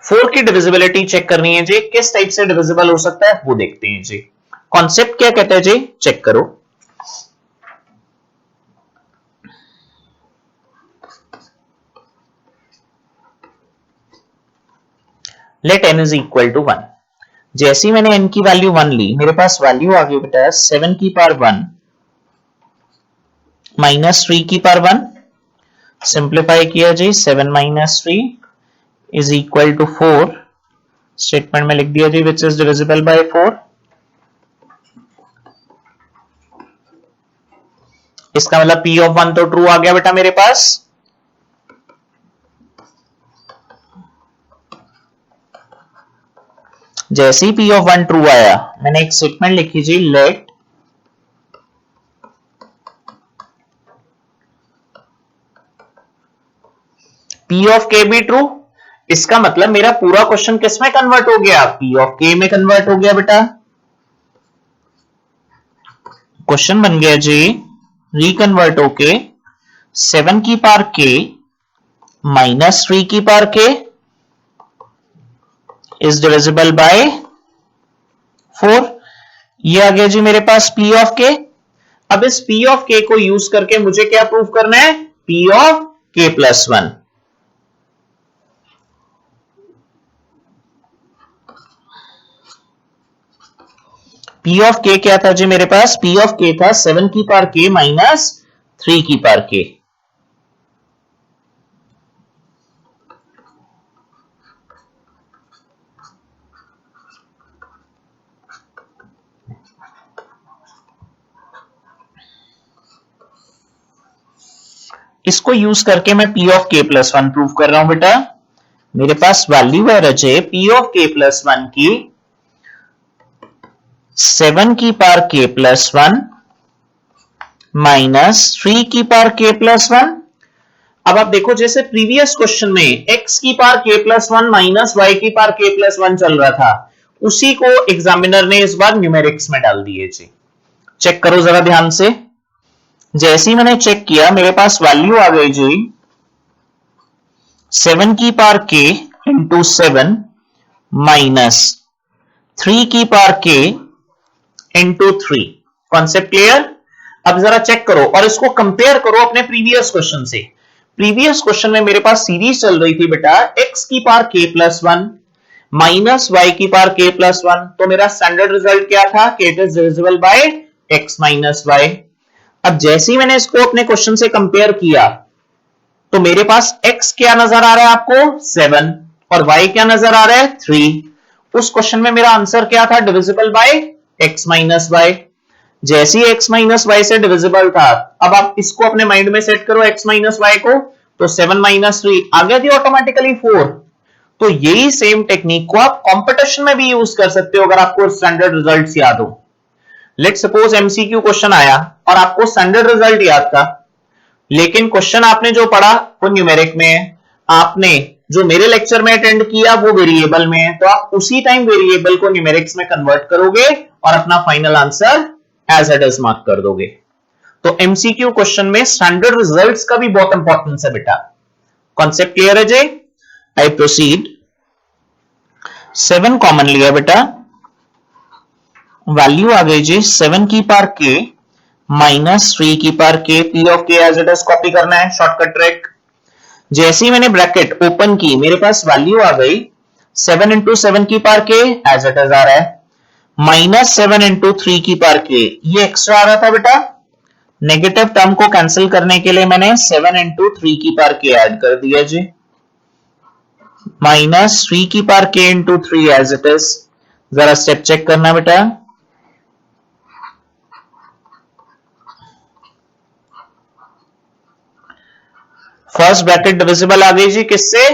4 की डिविजिबिलिटी चेक करनी है जी, किस टाइप से डिविजिबल हो सकता है वो देखते हैं जी। कॉन्सेप्ट क्या कहता है जी, चेक करो। Let n is equal to 1। जैसे ही मैंने n की वैल्यू 1 ली, मेरे पास वैल्यू आ गई बेटा 7 की पावर 1 माइनस 3 की पावर 1। सिंप्लीफाई किया जी, 7 minus 3 is equal to 4। Statement में लिख दिया जी विच इज डिविजिबल बाय 4। इसका मतलब p ऑफ 1 तो ट्रू आ गया बेटा मेरे पास। जैसे ही p ऑफ 1 ट्रू आया, मैंने एक स्टेटमेंट लिखी जी, लेट p ऑफ k भी ट्रू। इसका मतलब मेरा पूरा क्वेश्चन किस में कन्वर्ट हो गया, p ऑफ k में कन्वर्ट हो गया बेटा। क्वेश्चन बन गया जी, रिकन्वर्ट होके 7 की पावर k माइनस 3 की power k is divisible by 4। ये आ गया जी मेरे पास p ऑफ k। अब इस p ऑफ k को यूज करके मुझे क्या प्रूव करना है, p of k plus 1। p of k क्या था जी मेरे पास, p ऑफ k था 7 की पावर k माइनस 3 की पावर k। इसको यूज करके मैं p of k plus one prove कर रहा हूं बेटा। मेरे पास वैल्यू है रजे p of k plus one की 7 की power k plus one minus 3 की पावर k प्लस वन। अब आप देखो जैसे प्रीवियस क्वेश्चन में x की power k plus one minus y की पावर k प्लस वन चल रहा था, उसी को एग्जामिनर ने इस बार न्यूमेरिक्स में डाल दिए जी। चेक करो जरा ध्यान से। जैसे ही मैंने चेक किया मेरे पास वैल्यू आ गई जी 7 की पावर k इंटू 7 माइनस 3 की power k into 3। Concept clear? अब जरा चेक करो और इसको कंपेयर करो अपने प्रीवियस क्वेश्चन से। प्रीवियस क्वेश्चन में मेरे पास सीरीज चल रही थी बेटा x की power k plus one minus y की पावर k प्लस वन, तो मेरा स्टैंडर्ड रिजल्ट क्या था कि it is divisible bye x minus y। अब जैसे ही मैंने इसको अपने क्वेश्चन से कंपेयर किया तो मेरे पास x क्या नजर आ रहा है आपको 7 और y क्या नजर आ रहा है 3। उस क्वेश्चन में मेरा आंसर क्या था divisible by x minus y। जैसे ही x माइनस y से डिविजिबल था, अब आप इसको अपने माइंड में सेट करो x माइनस y को, तो 7 माइनस 3 आ गया थी ऑटोमेटिकली 4। तो यही सेम टेक्निक को आप कंपटीशन में भी यूज कर सकते हो अगर आपको स्टैंडर्ड रिजल्ट्स याद हो। लेट सपोज एमसीक्यू क्वेश्चन आया और आपको स्टैंडर्ड रिजल्ट याद था, लेकिन क्वेश्चन आपने जो पढ़ा वो न्यूमेरिक में है, आपने जो मेरे लेक्चर में अटेंड किया वो वेरिएबल में है, तो आप उसी टाइम वेरिएबल को न्यूमेरिक्स में कन्वर्ट करोगे और अपना final answer as it is mark कर दोगे। तो एमसीक्यू क्वेश्चन में स्टैंडर्ड रिजल्ट्स का भी बहुत इंपॉर्टेंस है बेटा। कॉन्सेप्ट क्लियर है जी? I proceed. 7 कॉमन लिया बेटा, वैल्यू आ गई जी 7 की पावर k माइनस 3 की power k, p of k as it is copy करना है, शॉर्टकट ट्रिक। जैसे ही मैंने ब्रैकेट ओपन की मेरे पास वैल्यू आ गई 7 इंटू 7 की power k as it is आ रहा है, माइनस 7 इंटू 3 की पावर k, ये एक्स्ट्रा आ रहा था बेटा। नेगेटिव टर्म को कैंसिल करने के लिए मैंने 7 इंटू 3 की पावर k ऐड कर दिया जी, माइनस 3 की power k into 3 as it is. जरा स्टेप चेक करना बेटा। फर्स्ट ब्रैकेट डिविजिबल आ गई जी किससे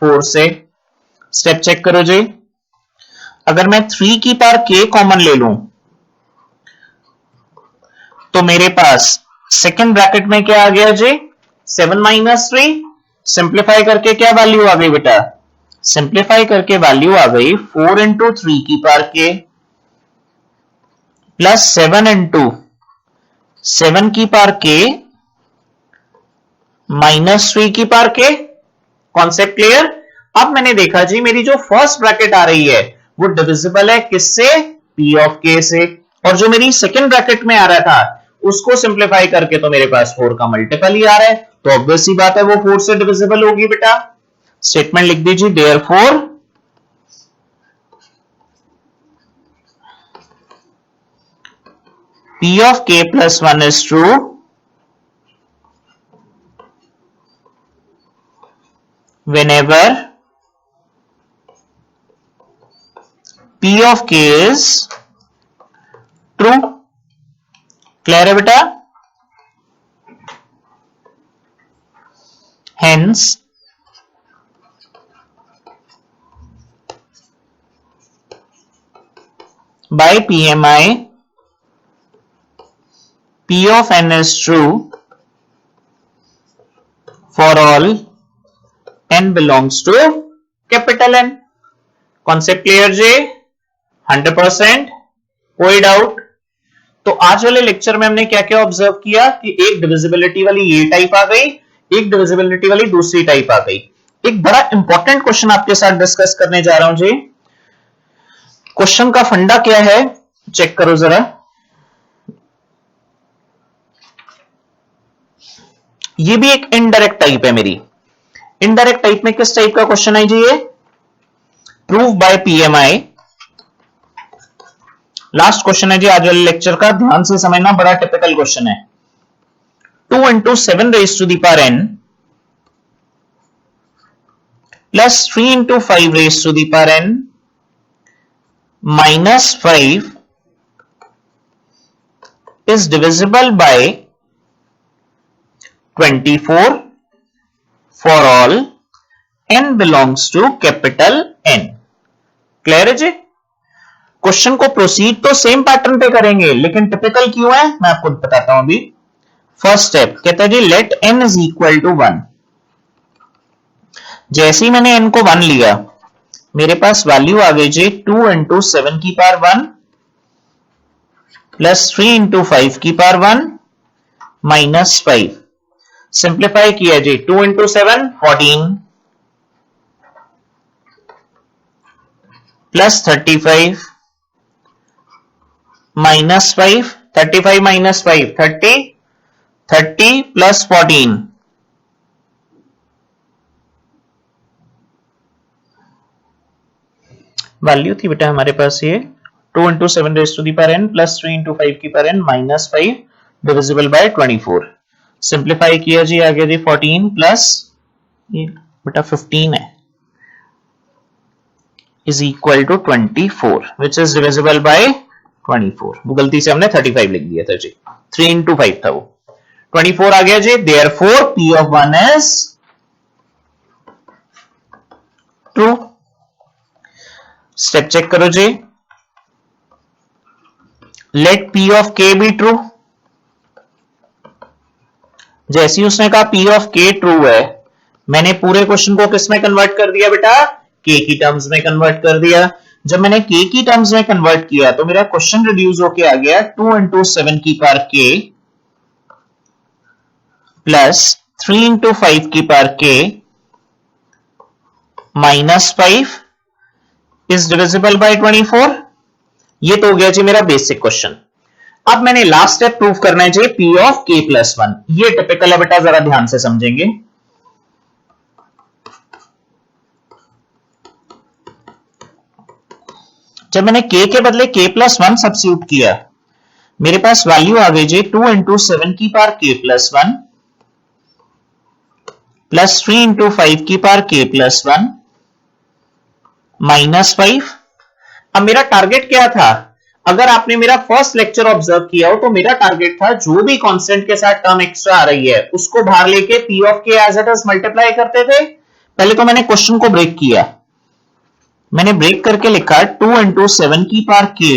4 से। स्टेप चेक करो जी। अगर मैं 3 की पावर k कॉमन ले लूं तो मेरे पास सेकंड ब्रैकेट में क्या आ गया जी 7 माइनस 3। सिंप्लीफाई करके क्या वैल्यू आ गई बेटा, सिंप्लीफाई करके वैल्यू आ गई 4 इंटू 3 की पावर k प्लस 7 इंटू 7 की पावर k माइनस 3 की पावर k। Concept clear? अब मैंने देखा जी मेरी जो फर्स्ट ब्रैकेट आ रही है वो डिविजिबल है किससे p ऑफ k से, और जो मेरी सेकंड ब्रैकेट में आ रहा था उसको सिंप्लीफाई करके तो मेरे पास 4 का मल्टीपल ही आ रहा है, तो ऑब्वियस सी बात है वो 4 से डिविजिबल होगी बेटा। स्टेटमेंट लिख दीजिए therefore p of k plus 1 is true whenever p of k is true। Clear है बेटा? hence by PMI p of n is true for all n belongs to capital N। Concept clear जी? 100%? कोई डाउट? तो आज वाले लेक्चर में हमने क्या क्या ऑब्जर्व किया कि एक डिविजिबिलिटी वाली ये टाइप आ गई, एक डिविजिबिलिटी वाली दूसरी टाइप आ गई। एक बड़ा इंपॉर्टेंट क्वेश्चन आपके साथ डिस्कस करने जा रहा हूं जी। क्वेश्चन का फंडा क्या है चेक करो जरा। ये भी एक इनडायरेक्ट टाइप है मेरी। इनडायरेक्ट टाइप में किस टाइप का क्वेश्चन है जी ये? Prove by PMI. Last question है जी आज वाले लेक्चर का, ध्यान से समझना, बड़ा टिपिकल क्वेश्चन है। 2 into 7 raise to the power n plus 3 into 5 raise to the power n minus 5 is divisible by 24 for all n belongs to capital N। Clear है जी? क्वेश्चन को प्रोसीड तो सेम पैटर्न पे करेंगे, लेकिन टिपिकल क्यों है मैं आपको बताता हूं अभी। फर्स्ट स्टेप कहता है जी let n is equal to 1। जैसे ही मैंने n को 1 लिया, मेरे पास वैल्यू आ गई जी 2 इंटू 7 की पावर 1 प्लस 3 इंटू 5 की पावर 1 माइनस 5। सिंप्लीफाई किया जी 2 into 7 14 plus 35 minus 5, 35 minus 5 30, 30 plus 14 value थी बेटा हमारे पास ये 2 into 7 raise to the power n plus 3 into 5 की power n minus 5 divisible by 24। Simplify किया जी आ गया जी 14 प्लस ये बेटा 15 है is equal to 24 which is divisible by 24। वो गलती से हमने 35 लिख दिया था जी, 3 इंटू 5 था वो, 24 आ गया जी। Therefore p of 1 is true. Step check करो जी, let p of k be true. जैसे ही उसने कहा p ऑफ k ट्रू है, मैंने पूरे क्वेश्चन को किस में कन्वर्ट कर दिया बेटा, k की टर्म्स में कन्वर्ट कर दिया। जब मैंने k की टर्म्स में कन्वर्ट किया तो मेरा क्वेश्चन रिड्यूस होके आ गया 2 इंटू 7 की पावर k प्लस 3 इंटू 5 की power k minus 5 is divisible by 24। ये तो हो गया जी मेरा बेसिक क्वेश्चन। अब मैंने लास्ट स्टेप प्रूव करना है जी p ऑफ k प्लस 1। ये टिपिकल है बेटा, जरा ध्यान से समझेंगे। जब मैंने k के बदले k प्लस 1 सब्स्टिट्यूट किया, मेरे पास वैल्यू आ गई जी 2 इंटू 7 की power k plus 1 plus 3 into 5 की पावर k प्लस 1 माइनस 5। अब मेरा टारगेट क्या था, अगर आपने मेरा फर्स्ट लेक्चर ऑब्जर्व किया हो तो मेरा टारगेट था जो भी कांस्टेंट के साथ टर्म एक्स्ट्रा आ रही है उसको बाहर लेके p of k as it is multiply करते थे। पहले तो मैंने क्वेश्चन को ब्रेक किया, मैंने ब्रेक करके लिखा 2 इंटू 7 की power k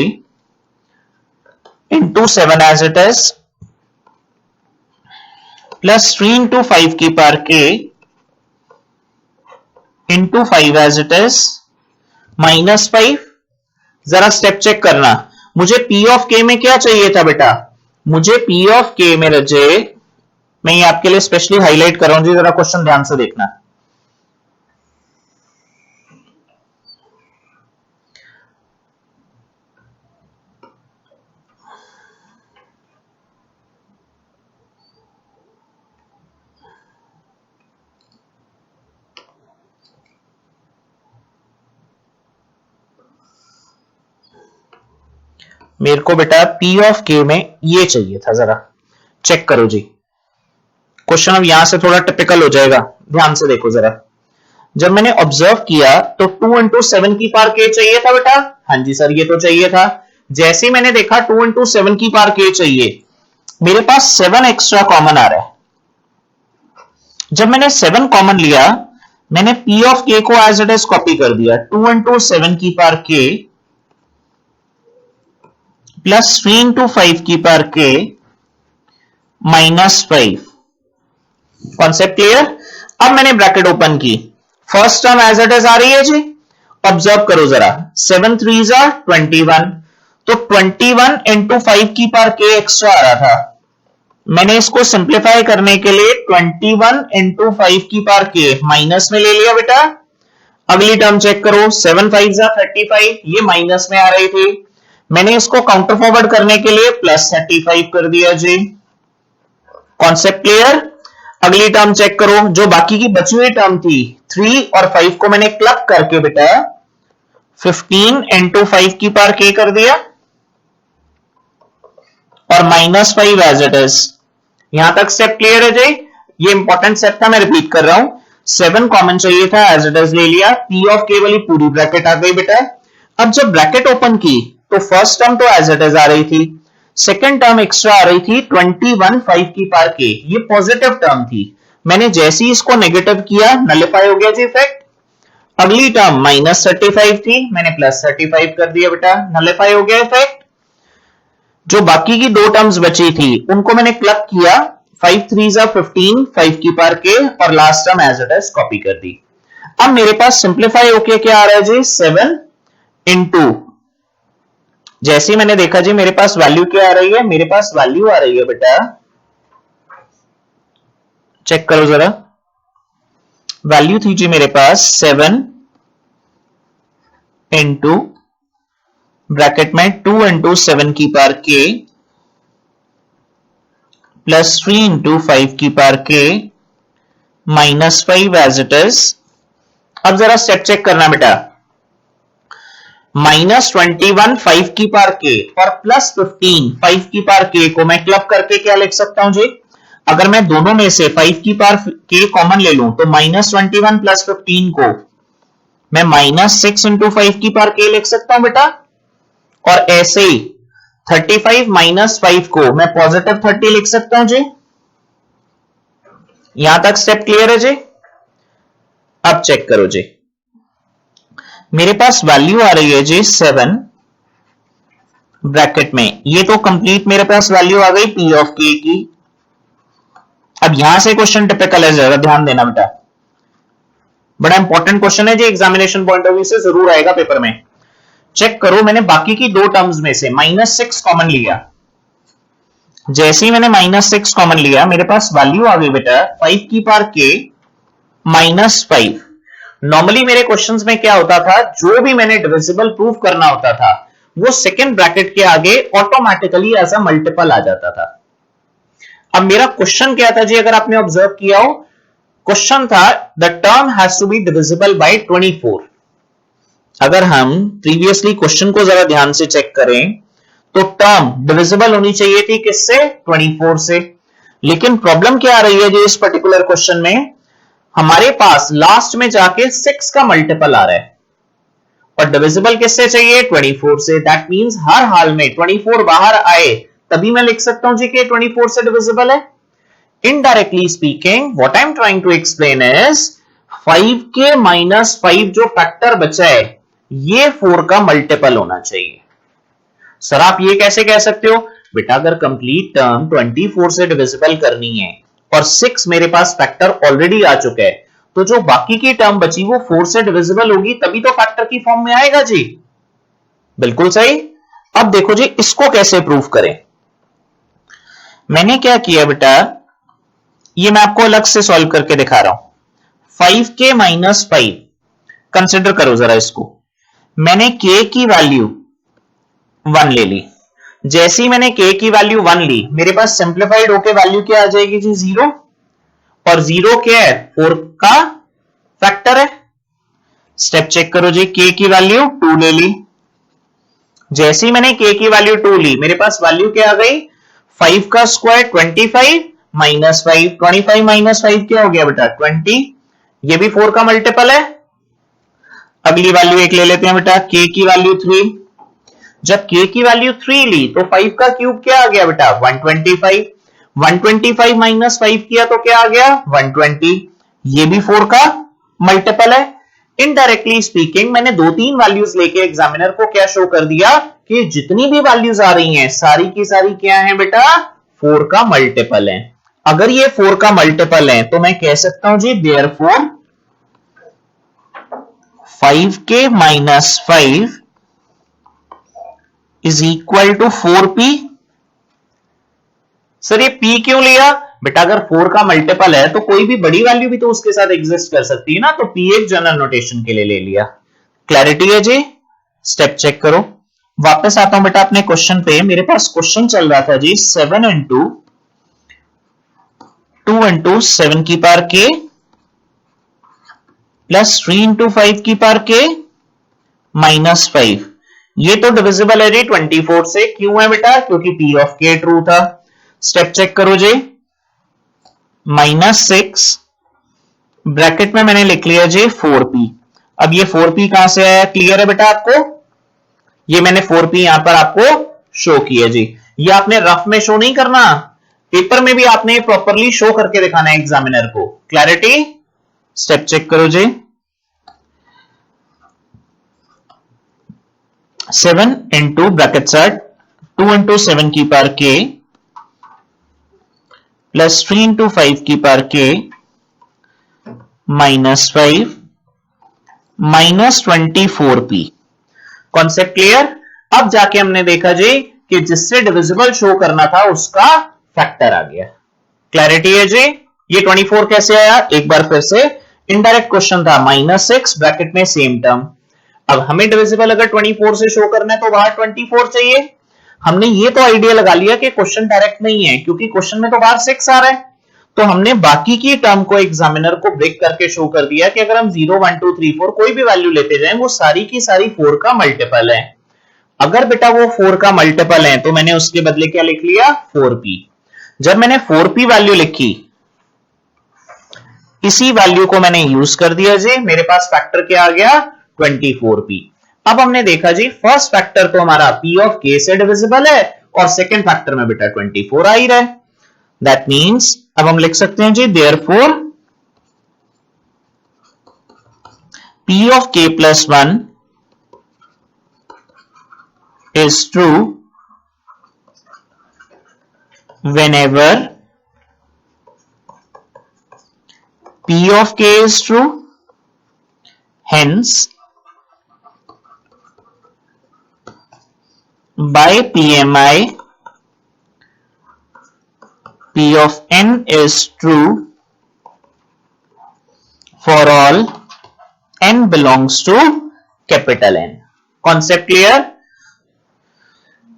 into 7 as it is plus 3 into 5 की power k into 5 as it is minus 5। जरा स्टेप चेक करना, मुझे p ऑफ k में क्या चाहिए था बेटा, मुझे p ऑफ k में रजे, मैं ये आपके लिए स्पेशली हाईलाइट कर रहा हूं जी, जरा क्वेश्चन ध्यान से देखना। मेरे को बेटा p ऑफ k में ये चाहिए था, जरा चेक करो जी। क्वेश्चन अब यहां से थोड़ा टिपिकल हो जाएगा, ध्यान से देखो जरा। जब मैंने ऑब्जर्व किया तो 2 इंटू 7 की पावर k चाहिए था बेटा, हाँ जी सर ये तो चाहिए था। जैसे ही मैंने देखा 2 इंटू 7 की पावर k चाहिए, मेरे पास 7 एक्स्ट्रा कॉमन आ रहा है। जब मैंने 7 कॉमन लिया, मैंने p ऑफ k को एज इट इज कॉपी कर दिया, 2 इंटू 7 की पावर k प्लस 3 इंटू 5 की power k minus 5। Concept clear? अब मैंने ब्रैकेट ओपन की, first term as it is आ रही है जी, ऑब्जर्व करो जरा, 7 3 21, तो 21 इंटू 5 की पावर k एक्स्ट्रा आ रहा था। मैंने इसको सिंप्लीफाई करने के लिए 21 इंटू 5 की पावर k माइनस में ले लिया बेटा। अगली टर्म चेक करो, 7 5 35, ये माइनस में आ रही थी, मैंने इसको काउंटर फॉरवर्ड करने के लिए प्लस 35 कर दिया जी। Concept clear? अगली टर्म चेक करो, जो बाकी की बची हुई टर्म थी 3 और 5 को मैंने क्लब करके बेटा 15 इंटू 5 की पावर k कर दिया और माइनस 5 एज इट इज। यहां तक स्टेप क्लियर है जी? ये इंपॉर्टेंट स्टेप था, मैं रिपीट कर रहा हूं। 7 कॉमन चाहिए था, एज इट इज ले लिया, p ऑफ k वाली पूरी ब्रैकेट आ गई बेटा। अब जब ब्रैकेट ओपन की तो फर्स्ट टर्म तो एज इट इज आ रही थी, सेकेंड टर्म एक्स्ट्रा आ रही थी 21 5 की पावर के, ये पॉजिटिव टर्म थी। मैंने जैसे ही इसको नेगेटिव किया नलिफाई हो गया जी इफेक्ट। अगली टर्म -35 थी, मैंने +35 कर दिया बेटा, नलिफाई हो गया इफेक्ट। जो बाकी की दो टर्म्स बची थी उनको मैंने क्लब किया, 5 3 15 5 की पावर के, और last term as it is copy कर दी। अब मेरे पास सिंप्लीफाई होके क्या आ रहा है जी 7 इंटू, जैसे ही मैंने देखा जी मेरे पास वैल्यू क्या आ रही है, मेरे पास वैल्यू आ रही है बेटा, चेक करो जरा, वैल्यू थी जी मेरे पास 7 इंटू ब्रैकेट में 2 इंटू 7 की पावर के प्लस 3 इंटू 5 की पावर के -5 एज इट इज। अब जरा स्टेप चेक करना बेटा, -21 5 की पावर के और +15 5 की पावर के को मैं क्लब करके क्या लिख सकता हूं जी, अगर मैं दोनों में से 5 की पावर के कॉमन ले लूं तो -21 प्लस 15 को मैं -6 इंटू 5 की पावर के लिख सकता हूं बेटा, और ऐसे ही 35 -5 को मैं पॉजिटिव 30 लिख सकता हूं जी। यहां तक स्टेप क्लियर है जी। अब चेक करो जी, मेरे पास वैल्यू आ रही है जी 7 ब्रैकेट में, ये तो कंप्लीट मेरे पास वैल्यू आ गई पी ऑफ के की। अब यहां से क्वेश्चन टिपिकल है, जरा ध्यान देना बेटा, बड़ा इंपॉर्टेंट क्वेश्चन है जी, एग्जामिनेशन पॉइंट ऑफ व्यू से जरूर आएगा पेपर में। चेक करो, मैंने बाकी की दो टर्म्स में से -6 कॉमन लिया, जैसे ही मैंने -6 कॉमन लिया मेरे पास वैल्यू आ गई बेटा 5 की पावर के -5। नॉर्मली मेरे क्वेश्चंस में क्या होता था, जो भी मैंने डिविजिबल प्रूव करना होता था वो सेकेंड ब्रैकेट के आगे ऑटोमेटिकली एज अ मल्टीपल आ जाता था। अब मेरा क्वेश्चन क्या था जी, अगर आपने ऑब्जर्व किया हो, क्वेश्चन था the term has to be divisible by 24। अगर हम प्रीवियसली क्वेश्चन को जरा ध्यान से चेक करें तो टर्म डिविजिबल होनी चाहिए थी किससे, 24 से। लेकिन प्रॉब्लम क्या आ रही है जी इस पर्टिकुलर क्वेश्चन में, हमारे पास लास्ट में जाके 6 का मल्टीपल आ रहा है और डिविजिबल किससे चाहिए, 24 से। दैट मींस हर हाल में 24 बाहर आए तभी मैं लिख सकता हूं जी कि 24 से डिविजिबल है। Indirectly speaking what I am trying to explain is 5 के -5 जो फैक्टर बचा है ये 4 का मल्टीपल होना चाहिए। सर आप ये कैसे कह सकते हो बेटा, अगर कंप्लीट टर्म 24 से डिविजिबल करनी है और 6 मेरे पास फैक्टर ऑलरेडी आ चुका है, तो जो बाकी की टर्म बची वो 4 से डिविजिबल होगी तभी तो फैक्टर की फॉर्म में आएगा जी। बिल्कुल सही। अब देखो जी इसको कैसे प्रूफ करें। मैंने क्या किया बेटा, ये मैं आपको अलग से सॉल्व करके दिखा रहा हूं। 5 के -5 कंसिडर करो जरा इसको, मैंने k की वैल्यू 1 ले ली। जैसे ही मैंने k की वैल्यू 1 ली मेरे पास सिंप्लीफाइड होके वैल्यू क्या आ जाएगी जी 0, और 0 क्या है, 4 का फैक्टर है। स्टेप चेक करो जी, k की वैल्यू 2 ले ली। जैसे ही मैंने k की वैल्यू 2 ली मेरे पास वैल्यू क्या आ गई, 5 का स्क्वायर 25 -5, 25 -5 क्या हो गया बेटा 20, ये भी 4 का मल्टीपल है। अगली वैल्यू एक ले लेते हैं बेटा, k की वैल्यू 3। जब k की वैल्यू 3 ली तो 5 का क्यूब क्या आ गया बेटा 125, 125 -5 किया तो क्या आ गया 120, ये भी 4 का मल्टीपल है। इनडायरेक्टली स्पीकिंग मैंने 2-3 वैल्यूज लेके एग्जामिनर को क्या शो कर दिया कि जितनी भी वैल्यूज आ रही हैं सारी की सारी क्या है बेटा 4 का मल्टीपल है। अगर ये 4 का मल्टीपल है तो मैं कह सकता हूं जी देयरफॉर 5 के -5 is equal to 4p। Sir ये p क्यों लिया बेटा, अगर 4 का मल्टीपल है तो कोई भी बड़ी वैल्यू भी तो उसके साथ एग्जिस्ट कर सकती है ना, तो p एक जनरल नोटेशन के लिए ले लिया। क्लैरिटी है जी। स्टेप चेक करो, वापस आता हूं बेटा अपने क्वेश्चन पे। मेरे पास क्वेश्चन चल रहा था जी 7 इंटू 2 इंटू 7 की पावर के प्लस 3 इंटू 5 की पावर के -5। ये तो डिविजिबल है जी 24 से। क्यों है बेटा, क्योंकि p ऑफ k ट्रू था। स्टेप चेक करो जी, -6 ब्रैकेट में मैंने लिख लिया जी 4p। अब ये 4p कहां से आया, क्लियर है बेटा आपको, ये मैंने 4p यहां पर आपको शो किया जी। ये आपने रफ में शो नहीं करना, पेपर में भी आपने प्रॉपरली शो करके दिखाना है एग्जामिनर को। क्लैरिटी? स्टेप चेक करो जी। 7 इंटू ब्रैकेट सेट 2 इंटू 7 की पावर k प्लस 3 इंटू 5 की power k minus 5 minus 24p। Concept clear? अब जाके हमने देखा जी कि जिससे डिविजिबल शो करना था उसका फैक्टर आ गया। क्लैरिटी है जी? ये 24 कैसे आया? एक बार फिर से इनडायरेक्ट क्वेश्चन था, -6 ब्रैकेट में सेम टर्म। अब हमें डिविजिबल अगर 24 से शो करना है तो बाहर 24 चाहिए। हमने ये तो आइडिया लगा लिया कि क्वेश्चन डायरेक्ट नहीं है, क्योंकि क्वेश्चन में तो बाहर 6 आ रहा है, तो हमने बाकी की टर्म को एग्जामिनर को ब्रेक करके शो कर दिया कि अगर हम 0 1 2 3 4 कोई भी वैल्यू लेते जाएं वो सारी की सारी 4 का मल्टीपल है। अगर बेटा वो 4 का मल्टीपल है तो मैंने उसके बदले क्या लिख लिया? 4p। जब मैंने 4p वैल्यू लिखी, इसी वैल्यू को मैंने यूज कर दिया जी, मेरे पास फैक्टर क्या आ गया? 24p। अब हमने देखा जी फर्स्ट फैक्टर तो हमारा p ऑफ k से डिविजिबल है और सेकंड फैक्टर में बेटा 24 आ ही रहा है। दैट मीन्स अब हम लिख सकते हैं जी therefore p of k plus 1 is true whenever p of k is true, hence by PMI p of n is true for all n belongs to capital N। Concept clear?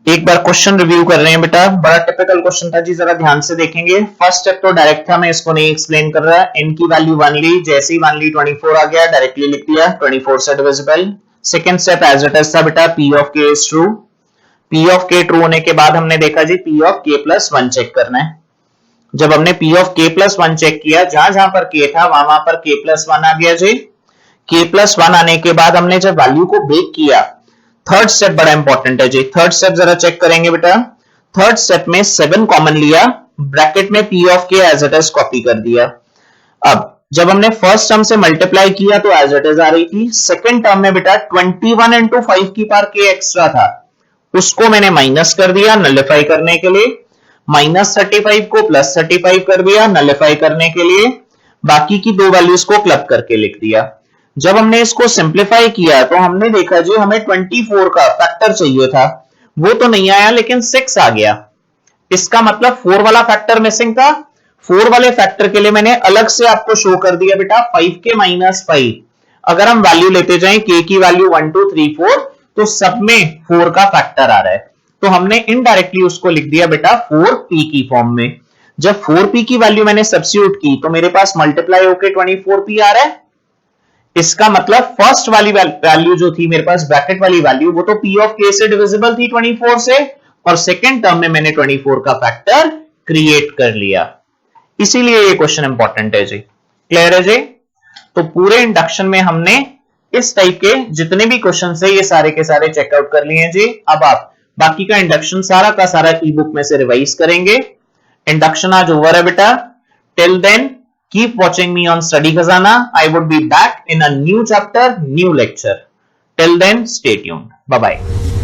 एक बार क्वेश्चन रिव्यू कर रहे हैं बेटा, बड़ा टिपिकल क्वेश्चन था जी, जरा ध्यान से देखेंगे। फर्स्ट स्टेप तो डायरेक्ट था, मैं इसको नहीं एक्सप्लेन कर रहा। n की वैल्यू 1 ली, जैसे ही 1 ली 24 आ गया, डायरेक्टली लिख दिया 24 से divisible. Second step as it is था बेटा, p of k is true. p of k true होने के बाद हमने देखा जी p of k plus 1 check करना है। जब हमने p of k plus 1 check किया, जहां जहां पर k था वहां पर k प्लस 1 आ गया जी। k प्लस 1 आने के बाद हमने जब वैल्यू को ब्रेक किया, थर्ड स्टेप बड़ा इंपॉर्टेंट है जी। थर्ड स्टेप जरा चेक करेंगे बेटा। थर्ड स्टेप में 7 कॉमन लिया, ब्रैकेट में p of k as it is copy कर दिया। अब जब हमने फर्स्ट टर्म से मल्टीप्लाई किया तो एज इट इज आ रही थी। सेकंड टर्म में बेटा 21 इंटू 5 की पावर k एक्स्ट्रा था, उसको मैंने माइनस कर दिया नलिफाई करने के लिए। -35 को प्लस 35 कर दिया नलिफाई करने के लिए। बाकी की दो वैल्यूज को क्लब करके लिख दिया। जब हमने इसको सिंप्लीफाई किया तो हमने देखा जी हमें 24 का फैक्टर चाहिए था, वो तो नहीं आया लेकिन 6 आ गया। इसका मतलब 4 वाला फैक्टर मिसिंग था। 4 वाले फैक्टर के लिए मैंने अलग से आपको शो कर दिया बेटा 5k माइनस 5। अगर हम वैल्यू लेते जाएं k की वैल्यू 1 2 3 4 तो सब में 4 का फैक्टर आ रहा है, तो हमने इनडायरेक्टली उसको लिख दिया बेटा 4p की फॉर्म में। जब 4p की वैल्यू मैंने सब्स्टिट्यूट की तो मेरे पास मल्टीप्लाई होकर 24p आ रहा है। इसका मतलब फर्स्ट वाली वैल्यू जो थी मेरे पास ब्रैकेट वाली वैल्यू, वो तो p ऑफ k से डिविजिबल थी 24 से, और सेकंड टर्म में मैंने 24 का फैक्टर क्रिएट कर लिया। इसीलिए ये क्वेश्चन इंपॉर्टेंट है जी। क्लियर है जी? तो पूरे इंडक्शन में हमने इस टाइप के जितने भी क्वेश्चन है ये सारे के सारे चेकआउट कर लिए हैं जी। अब आप बाकी का इंडक्शन सारा का सारा ई बुक में से रिवाइज करेंगे। इंडक्शन आज ओवर है बेटा। Till then keep watching me on Study Khazana. I would be back in a new chapter, new lecture. Till then, stay tuned. Bye bye.